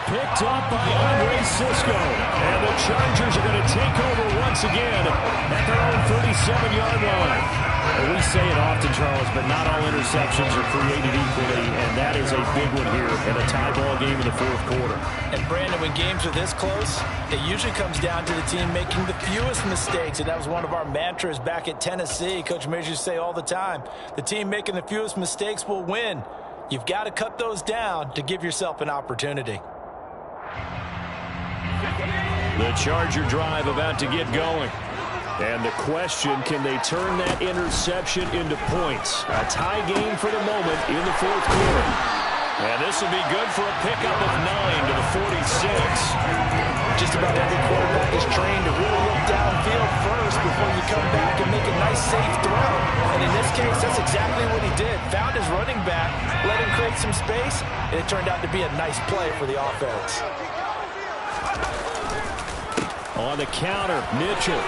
Picked up by Andre Cisco. And the Chargers are going to take over once again at their own 37-yard line. We say it often, Charles, but not all interceptions are created equally, and that is a big one here in a tie ball game in the 4th quarter. And, Brandon, when games are this close, it usually comes down to the team making the fewest mistakes, and that was one of our mantras back at Tennessee. Coach Mears used to say all the time, the team making the fewest mistakes will win. You've got to cut those down to give yourself an opportunity. The Charger drive about to get going. And the question, can they turn that interception into points? A tie game for the moment in the 4th quarter. And this will be good for a pickup of 9 to the 46. Just about every quarterback is trained to really look downfield first before you come back and make a nice, safe throw. And in this case, that's exactly what he did. Found his running back, let him create some space, and it turned out to be a nice play for the offense. On the counter, Mitchell.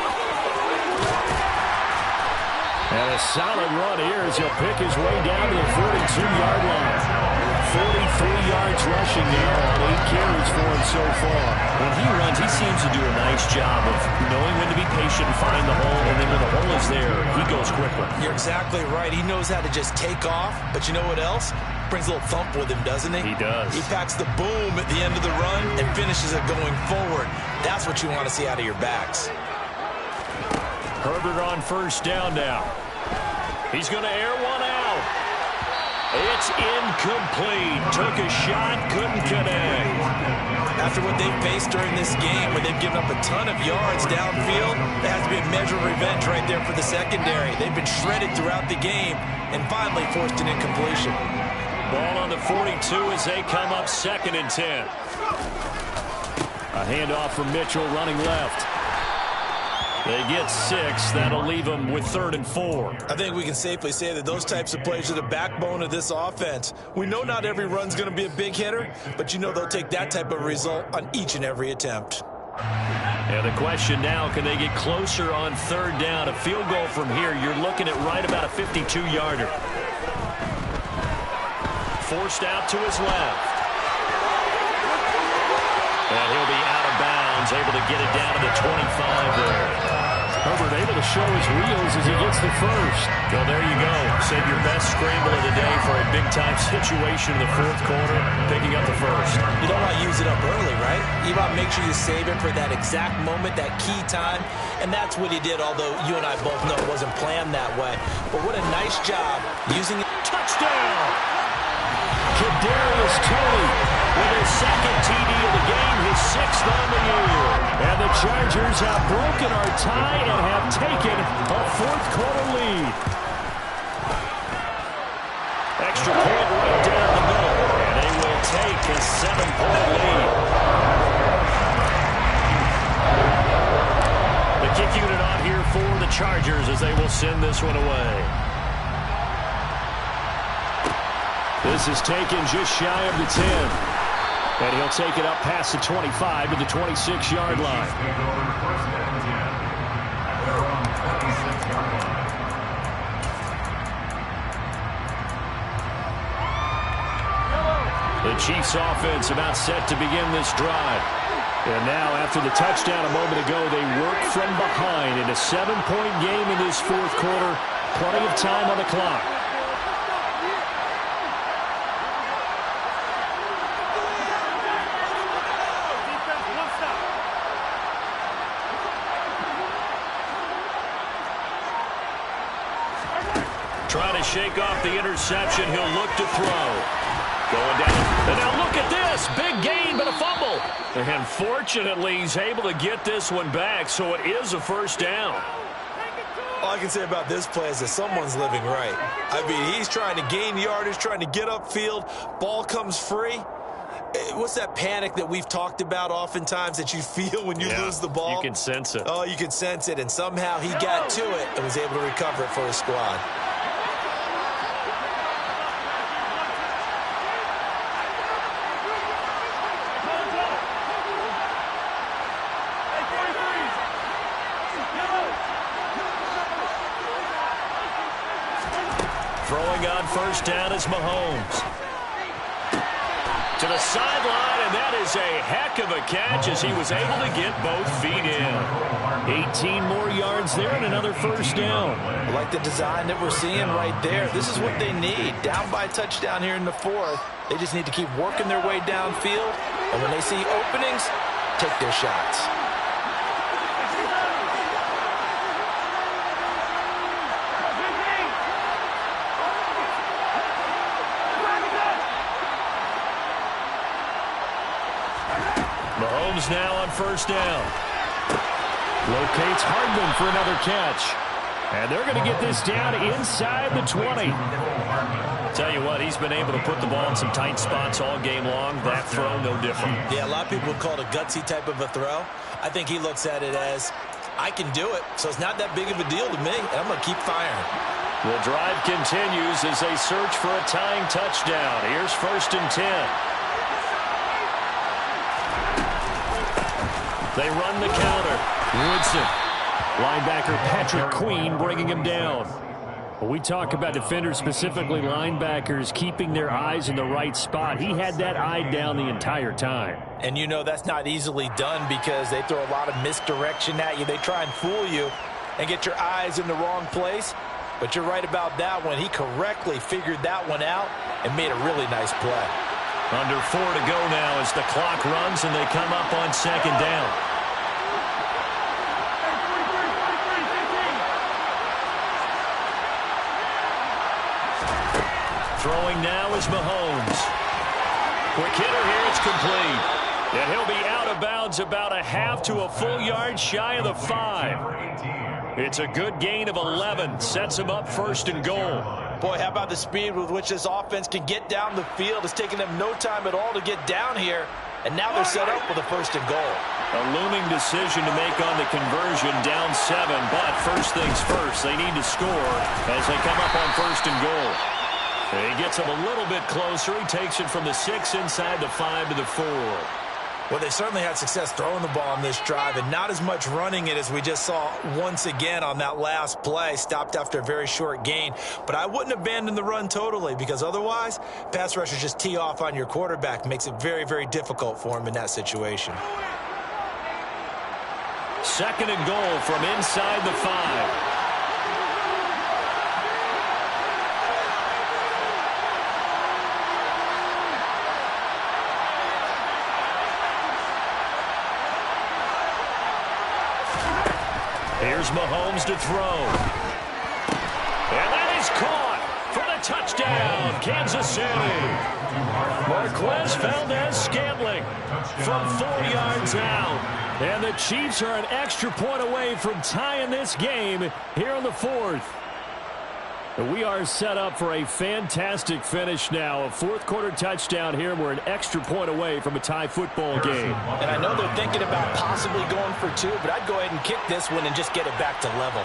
And a solid run here as he'll pick his way down to the 42-yard line. 43 yards rushing now on 8 carries for him so far. When he runs, he seems to do a nice job of knowing when to be patient and find the hole, and then when the hole is there, he goes quickly. You're exactly right. He knows how to just take off, but you know what else? Brings a little thump with him, doesn't he? He does. He packs the boom at the end of the run and finishes it going forward. That's what you want to see out of your backs. Herbert on 1st down now. He's going to air one out. It's incomplete. Took a shot, couldn't connect. After what they've faced during this game, where they've given up a ton of yards downfield, there has to be a measure of revenge right there for the secondary. They've been shredded throughout the game and finally forced an incompletion. Ball on the 42 as they come up 2nd and 10. A handoff from Mitchell running left. They get 6. That'll leave them with 3rd and 4. I think we can safely say that those types of plays are the backbone of this offense. We know not every run's going to be a big hitter, but you know they'll take that type of result on each and every attempt. And the question now, can they get closer on 3rd down? A field goal from here, you're looking at right about a 52-yarder. Forced out to his left. And he'll be out of bounds, able to get it down to the 25 there. Herbert able to show his wheels as he gets the first. Well, there you go. Save your best scramble of the day for a big-time situation in the 4th quarter, picking up the first. You don't want to use it up early, right? You want to make sure you save it for that exact moment, that key time, and that's what he did, although you and I both know it wasn't planned that way. But what a nice job using it. Touchdown! Kadarius Toney with his 2nd TD of the game, his 6th on the year. And the Chargers have broken our tie and have taken a 4th quarter lead. Extra point right down the middle, and they will take a 7-point lead. The kick unit on here for the Chargers as they will send this one away. This is taken just shy of the 10. And he'll take it up past the 25 to the 26-yard line. The Chiefs offense about set to begin this drive. And now after the touchdown a moment ago, they work from behind in a 7-point game in this 4th quarter. Plenty of time on the clock. Trying to shake off the interception. He'll look to throw. Going down. And now look at this. Big gain, but a fumble. And fortunately, he's able to get this one back, so it is a 1st down. All I can say about this play is that someone's living right. I mean, he's trying to gain yardage, trying to get upfield. Ball comes free. What's that panic that we've talked about oftentimes that you feel when you lose the ball? You can sense it. Oh, you can sense it. And somehow he got to it and was able to recover it for his squad. Throwing on 1st down is Mahomes. To the sideline, and that is a heck of a catch as he was able to get both feet in. 18 more yards there and another 1st down. I like the design that we're seeing right there. This is what they need. Down by a touchdown here in the 4th. They just need to keep working their way downfield. And when they see openings, take their shots. Mahomes now on 1st down. Locates Hardman for another catch. And they're going to get this down inside the 20. Tell you what, he's been able to put the ball in some tight spots all game long. That throw, no different. Yeah, a lot of people would call it a gutsy type of a throw. I think he looks at it as, I can do it, so it's not that big of a deal to me, and I'm going to keep firing. The drive continues as they search for a tying touchdown. Here's 1st and 10. They run the counter. Woodson. Linebacker Patrick Queen bringing him down. When we talk about defenders, specifically linebackers, keeping their eyes in the right spot, he had that eye down the entire time. And you know that's not easily done because they throw a lot of misdirection at you. They try and fool you and get your eyes in the wrong place. But you're right about that one. He correctly figured that one out and made a really nice play. Under 4 to go now as the clock runs and they come up on 2nd down. Throwing now is Mahomes. Quick hitter here, it's complete. And he'll be out of bounds about a half to a full yard shy of the 5. It's a good gain of 11. Sets him up first and goal. Boy, how about the speed with which this offense can get down the field? It's taken them no time at all to get down here. And now they're set up with a first and goal. A looming decision to make on the conversion, down 7. But first things first, they need to score as they come up on first and goal. He gets him a little bit closer. He takes it from the 6 inside the 5 to the 4. Well, they certainly had success throwing the ball on this drive and not as much running it as we just saw once again on that last play. Stopped after a very short gain. But I wouldn't abandon the run totally because otherwise, pass rushers just tee off on your quarterback. Makes it very, very difficult for him in that situation. Second and goal from inside the 5. Here's Mahomes to throw. And that is caught for the touchdown, Kansas City. Marquez Valdes-Scantling from 4 yards out. And the Chiefs are an extra point away from tying this game here in the 4th. We are set up for a fantastic finish now. A fourth-quarter touchdown here. We're an extra point away from a tie football game. And I know they're thinking about possibly going for 2, but I'd go ahead and kick this one and just get it back to level.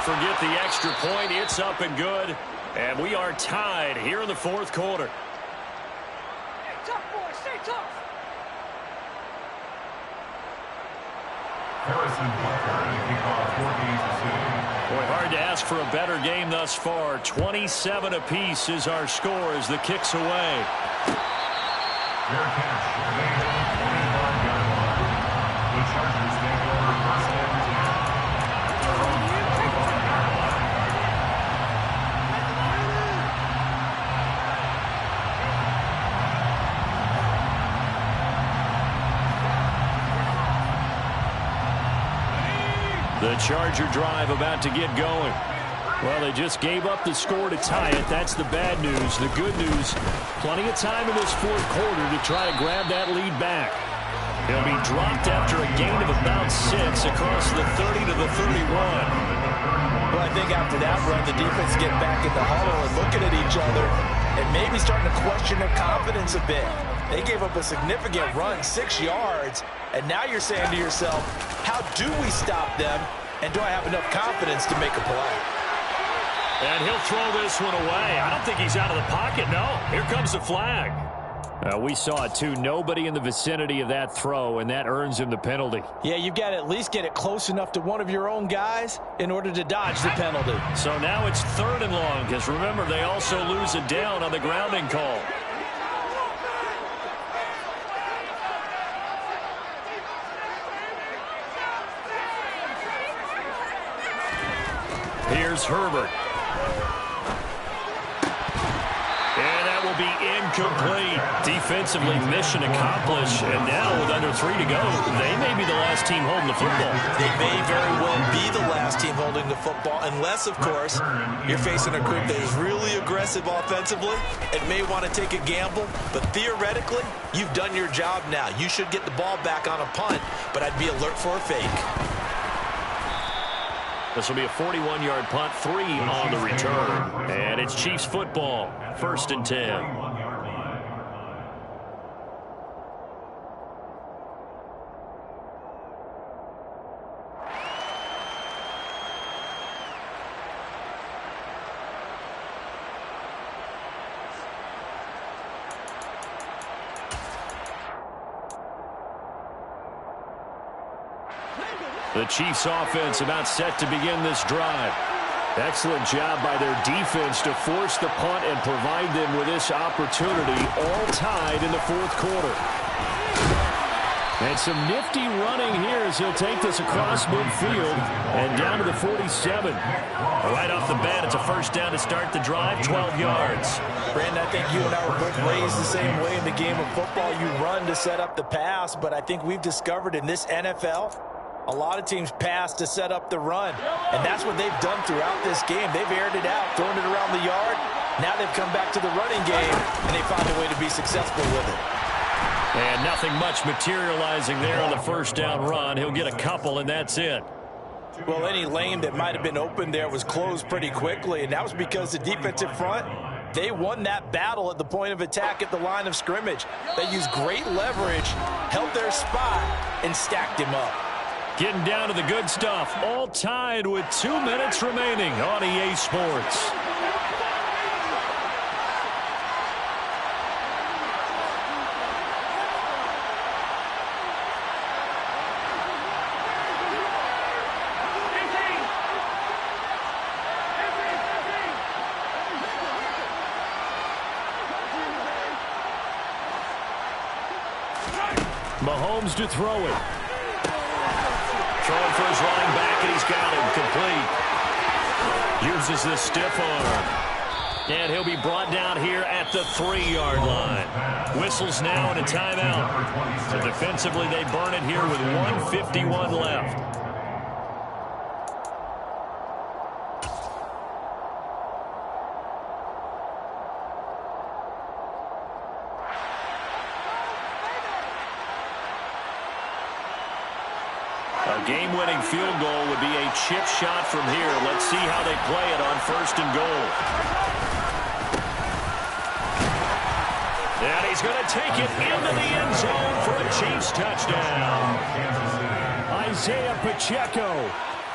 Forget the extra point. It's up and good. And we are tied here in the 4th quarter. Stay tough, boys. Stay tough. Harrison Butker to kick off for Kansas City. Boy, hard to ask for a better game thus far. 27 apiece is our score as the kick's away. Fair catch. Made at the 25-yard line. The Chargers take over first and 10. The Charger drive about to get going. Well, they just gave up the score to tie it. That's the bad news. The good news, plenty of time in this 4th quarter to try to grab that lead back. He'll be dropped after a gain of about 6 across the 30 to the 31. Well, I think after that run, the defense get back in the huddle and looking at each other and maybe starting to question their confidence a bit. They gave up a significant run, 6 yards, and now you're saying to yourself, how do we stop them, and do I have enough confidence to make a play? And he'll throw this one away. I don't think he's out of the pocket, no. Here comes the flag. We saw it, too. Nobody in the vicinity of that throw, and that earns him the penalty. Yeah, you've got to at least get it close enough to one of your own guys in order to dodge the penalty. So now it's 3rd and long, because remember, they also lose a down on the grounding call. Here's Herbert. And that will be incomplete. Defensively, mission accomplished. And now with under 3 to go, they may be the last team holding the football. They may very well be the last team holding the football, unless, of course, you're facing a group that is really aggressive offensively and may want to take a gamble. But theoretically, you've done your job now. You should get the ball back on a punt, but I'd be alert for a fake. This will be a 41-yard punt, 3 on the return. And it's Chiefs football, 1st and 10. The Chiefs offense about set to begin this drive. Excellent job by their defense to force the punt and provide them with this opportunity, all tied in the 4th quarter. And some nifty running here as he'll take this across midfield and down to the 47. Right off the bat, it's a first down to start the drive, 12 yards. Brandon, I think you and I were both raised the same way in the game of football. You run to set up the pass, but I think we've discovered in this NFL, a lot of teams pass to set up the run. And that's what they've done throughout this game. They've aired it out, thrown it around the yard. Now they've come back to the running game, and they found a way to be successful with it. And nothing much materializing there on the first down run. He'll get a couple, and that's it. Well, any lane that might have been open there was closed pretty quickly, and that was because the defensive front, they won that battle at the point of attack at the line of scrimmage. They used great leverage, held their spot, and stacked him up. Getting down to the good stuff. All tied with 2 minutes remaining on EA Sports. Mahomes to throw it. Throwing for his running back, and he's got him complete. Uses the stiff arm. And he'll be brought down here at the 3-yard line. Whistles now and a timeout. So defensively, they burn it here with 1:51 left. A game-winning field goal would be a chip shot from here. Let's see how they play it on 1st and goal. And he's going to take it into the end zone for a Chiefs touchdown. Isaiah Pacheco.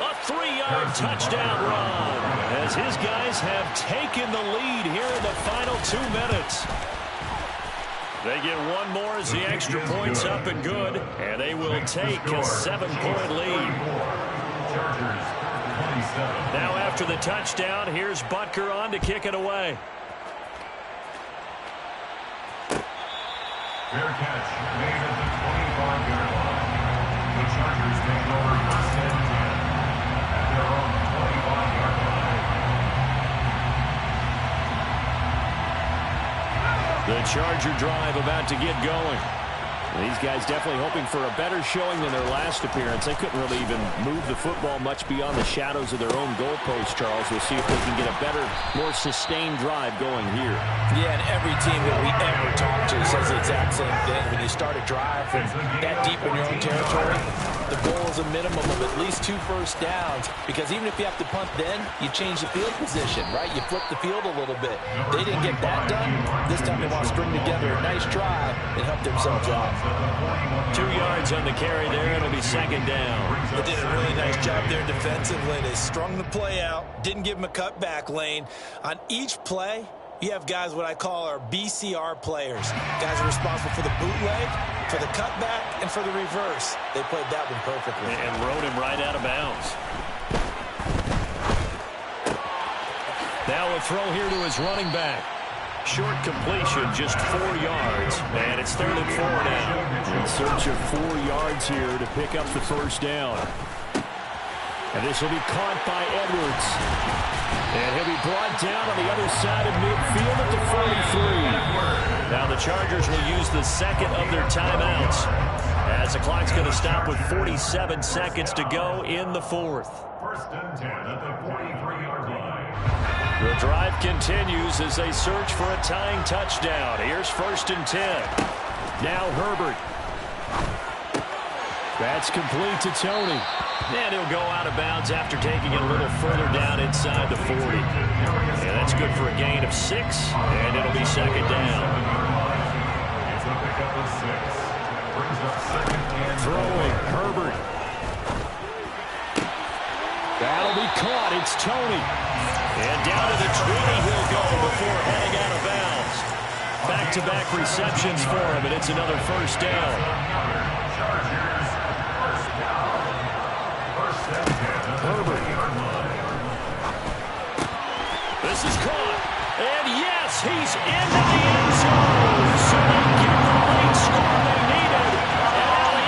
A 3-yard touchdown run as his guys have taken the lead here in the final 2 minutes. They get one more as the extra point's up and good, and they will take a 7-point lead. Now after the touchdown, here's Butker on to kick it away. Fair catch made at the 25-yard line. The Chargers take over 1st and 10 at their own 25-yard line. The Charger drive about to get going. These guys definitely hoping for a better showing than their last appearance. They couldn't really even move the football much beyond the shadows of their own goalpost, Charles. We'll see if they can get a better, more sustained drive going here. Yeah, and every team that we ever talk to says the exact same thing. When you start a drive from that deep in your own territory, the goal is a minimum of at least 2 first downs, because even if you have to punt then, you change the field position, right? You flip the field a little bit. They didn't get that done. This time they want to string together a nice drive and help themselves out. 2 yards on the carry there. It'll be 2nd down. They did a really nice job there defensively. They strung the play out, didn't give them a cutback lane. On each play, you have guys what I call our BCR players. Guys are responsible for the bootleg, for the cutback, and for the reverse. They played that one perfectly. And rode him right out of bounds. Now a throw here to his running back. Short completion, just 4 yards. And it's 3rd and 4 now. In search of 4 yards here to pick up the first down. And this will be caught by Edwards. And he'll be brought down on the other side of midfield at the 43. Now the Chargers will use the 2nd of their timeouts, as the clock's going to stop with 47 seconds to go in the 4th. 1st and 10 at the 43-yard line. The drive continues as they search for a tying touchdown. Here's 1st and 10. Now Herbert. That's complete to Tony. And he'll go out of bounds after taking it a little further down inside the 40. And that's good for a gain of 6, and it'll be 2nd down. It's a pickup of 6. Brings up 2nd and Throwing, Herbert. That'll be caught. It's Tony. And down to the 20 he'll go before heading out of bounds. Back-to-back receptions for him, and it's another first down. Herbert. This is caught. And yes, he's into the end zone. So they get the late score they needed. And now the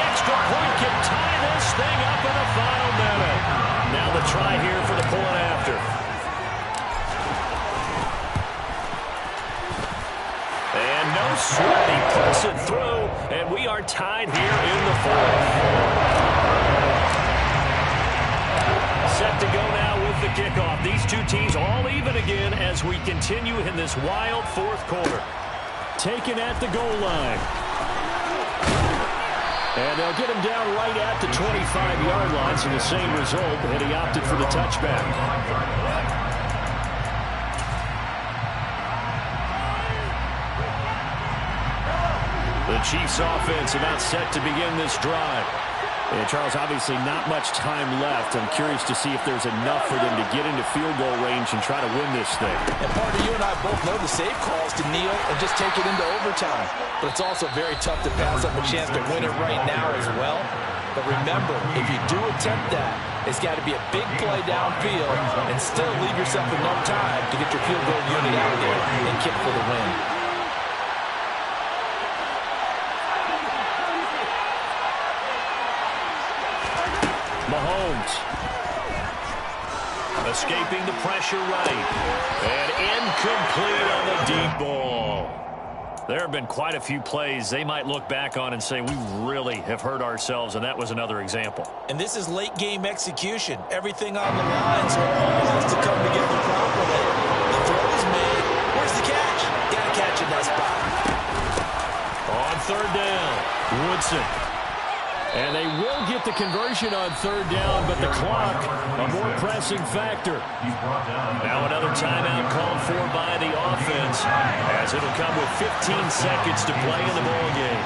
try here for the point after. And no sweat. He puts it through, and we are tied here in the fourth. Set to go now with the kickoff. These two teams all even again as we continue in this wild fourth quarter. Taken at the goal line. And they'll get him down right at the 25-yard line, so the same result, and he opted for the touchback. The Chiefs offense about set to begin this drive. And Charles, obviously not much time left. I'm curious to see if there's enough for them to get into field goal range and try to win this thing. And Parker, you and I both know the save calls to kneel and just take it into overtime. But it's also very tough to pass up a chance to win it right now as well. But remember, if you do attempt that, it's got to be a big play downfield and still leave yourself enough time to get your field goal unit out there and kick for the win. Mahomes. Escaping the pressure right. And incomplete on the deep ball. There have been quite a few plays they might look back on and say, we really have hurt ourselves, and that was another example. And this is late game execution. Everything on the line, so it all has to come together properly. The throw is made. Where's the catch? Got to catch in that spot. On third down, Woodson. And they will get the conversion on third down, but the clock, a more pressing factor. Now another timeout called for by the offense, as it'll come with 15 seconds to play in the ballgame.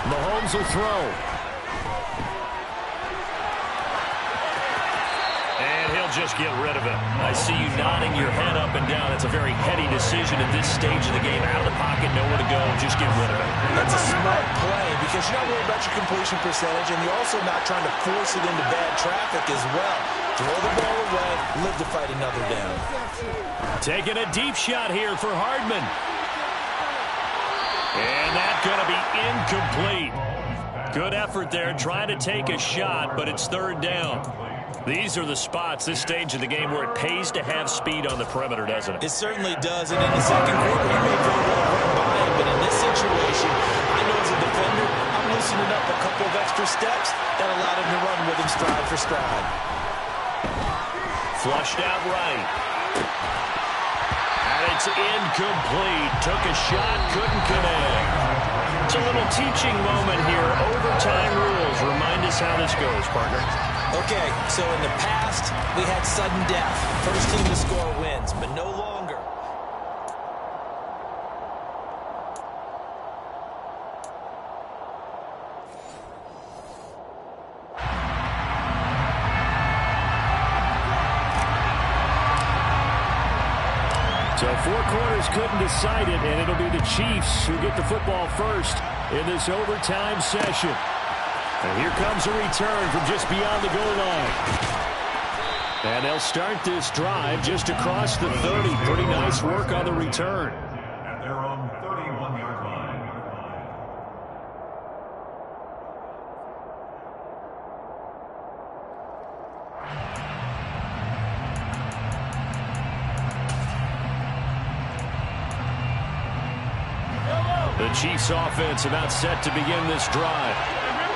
Mahomes will throw. And he'll just get rid of it. I see you nodding your head up and down. It's a very heady decision at this stage of the game. Out of the pocket, nowhere to go, just get rid of it. That's a smart play because you're not worried about your completion percentage, and you're also not trying to force it into bad traffic as well. Throw the ball away, live to fight another down. Taking a deep shot here for Hardman. And that's going to be incomplete. Good effort there, trying to take a shot, but it's third down. These are the spots, this stage of the game, where it pays to have speed on the perimeter, doesn't it? It certainly does, and in the second quarter, he may very well run by him, but in this situation, I know as a defender, I'm loosening up a couple of extra steps that allowed him to run with him stride for stride. Flushed out right. And it's incomplete. Took a shot, couldn't connect. It's a little teaching moment here. Overtime rules. Remind us how this goes, partner. Okay, so in the past, we had sudden death. First team to score wins, but no longer. So 4 quarters couldn't decide it, and it'll be the Chiefs who get the football first in this overtime session. And here comes a return from just beyond the goal line. And they'll start this drive just across the 30. Pretty nice work on the return. At their own 31-yard line. The Chiefs offense about set to begin this drive.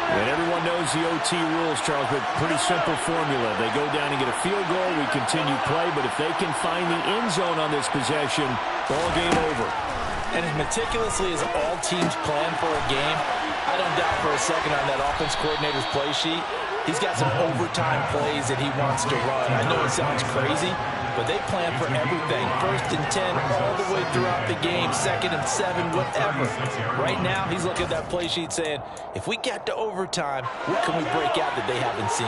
And everyone knows the OT rules, Charles, but pretty simple formula. They go down and get a field goal, we continue play, but if they can find the end zone on this possession, ball game over. And as meticulously as all teams plan for a game, I don't doubt for a second on that offense coordinator's play sheet, he's got some overtime plays that he wants to run. I know it sounds crazy, but they plan for everything. 1st and 10 all the way throughout the game, 2nd and 7, whatever. Right now, he's looking at that play sheet saying, if we get to overtime, what can we break out that they haven't seen?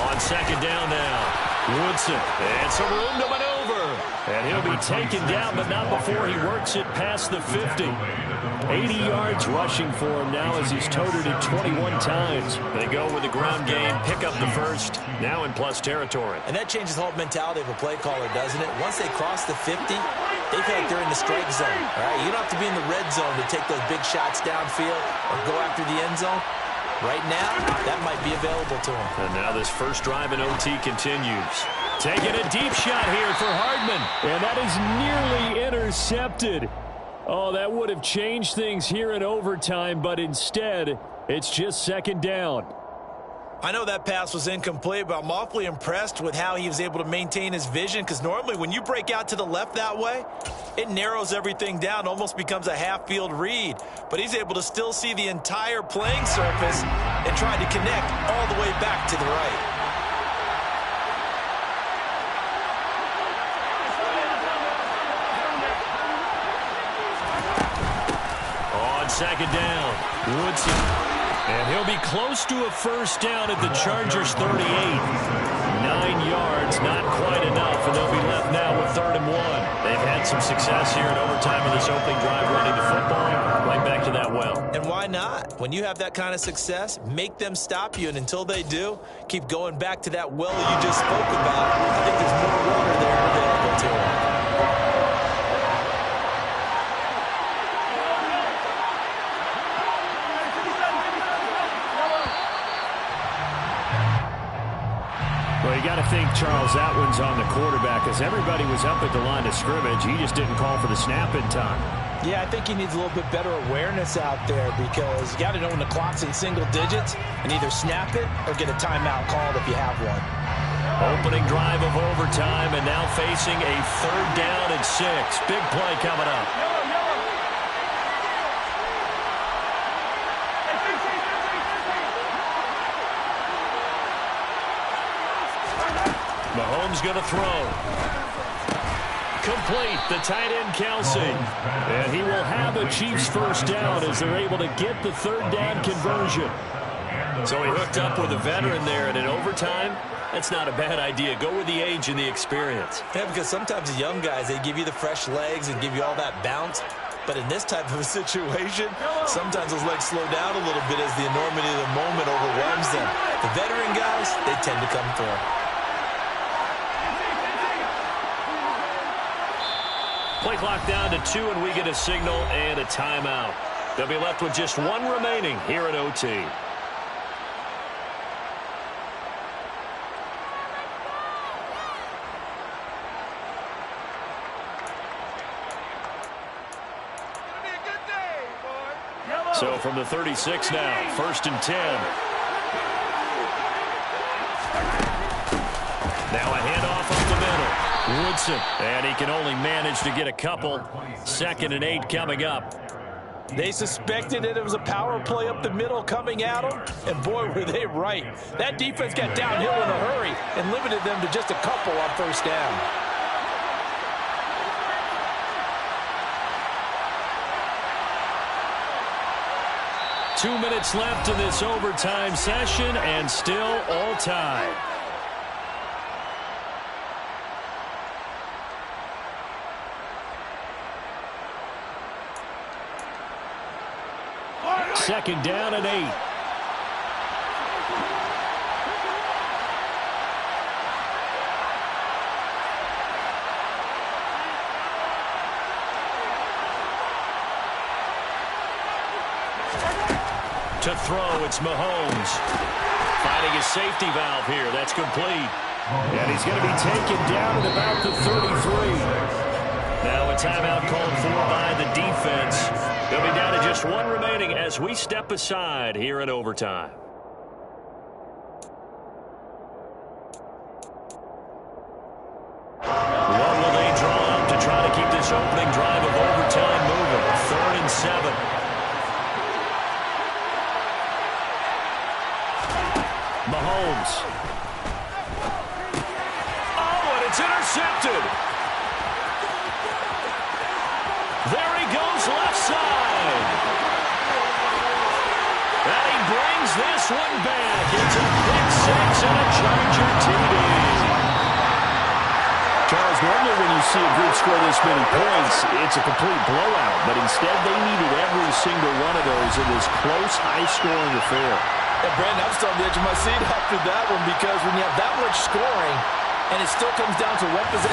On second down now, Woodson. And some room to maneuver. And he'll be taken down, but not before he works it past the 50. 80 yards rushing for him now as he's toted it 21 times. They go with the ground game, pick up the first, now in plus territory. And that changes the whole mentality of a play caller, doesn't it? Once they cross the 50, they feel like they're in the strike zone. All right? You don't have to be in the red zone to take those big shots downfield or go after the end zone. Right now, that might be available to him. And now this first drive in OT continues. Taking a deep shot here for Hardman. And that is nearly intercepted. Oh, that would have changed things here in overtime, but instead, it's just second down. I know that pass was incomplete, but I'm awfully impressed with how he was able to maintain his vision, because normally when you break out to the left that way, it narrows everything down, almost becomes a half-field read. But he's able to still see the entire playing surface and try to connect all the way back to the right. Second down, Woodson. And he'll be close to a first down at the Chargers' 38. 9 yards, not quite enough, and they'll be left now with 3rd and 1. They've had some success here in overtime in this opening drive running the football. Right back to that well. And why not? When you have that kind of success, make them stop you, and until they do, keep going back to that well you just spoke about. I think there's more water there available to them. Well, you got to think, Charles, that one's on the quarterback, as everybody was up at the line of scrimmage. He just didn't call for the snap in time. Yeah, I think he needs a little bit better awareness out there, because you got to know when the clock's in single digits and either snap it or get a timeout called if you have one. Opening drive of overtime, and now facing a 3rd down and 6. Big play coming up. Mahomes going to throw. Complete, the tight end Kelsey. And he will have a Chiefs first down as they're able to get the 3rd down conversion. So he hooked up with a veteran there, and in overtime, that's not a bad idea. Go with the age and the experience. Yeah, because sometimes the young guys, they give you the fresh legs and give you all that bounce. But in this type of a situation, sometimes those legs slow down a little bit as the enormity of the moment overwhelms them. The veteran guys, they tend to come through. Play clock down to 2, and we get a signal and a timeout. They'll be left with just 1 remaining here at OT. So from the 36 now, 1st and 10. Now a handoff up the middle. Woodson, and he can only manage to get a couple. 2nd and 8 coming up. They suspected that it was a power play up the middle coming at them, and boy, were they right. That defense got downhill in a hurry and limited them to just a couple on 1st down. Two minutes left in this overtime session, and still all tied. Second down and 8. To throw, it's Mahomes. Finding his safety valve here. That's complete. And he's going to be taken down at about the 33. Now a timeout called for by the defense. They'll be down to just 1 remaining as we step aside here in overtime. What will they draw up to try to keep this opening drive of overtime moving? 3rd and 7. Mahomes. Oh, and it's intercepted. There he goes, left side. And he brings this one back. It's a pick 6 and a Charger TD. Charles, normally when you see a group score this many points, it's a complete blowout. But instead, they needed every single one of those in this close, high-scoring affair. And Brandon, I'm still on the edge of my seat after that one, because when you have that much scoring and it still comes down to one possession,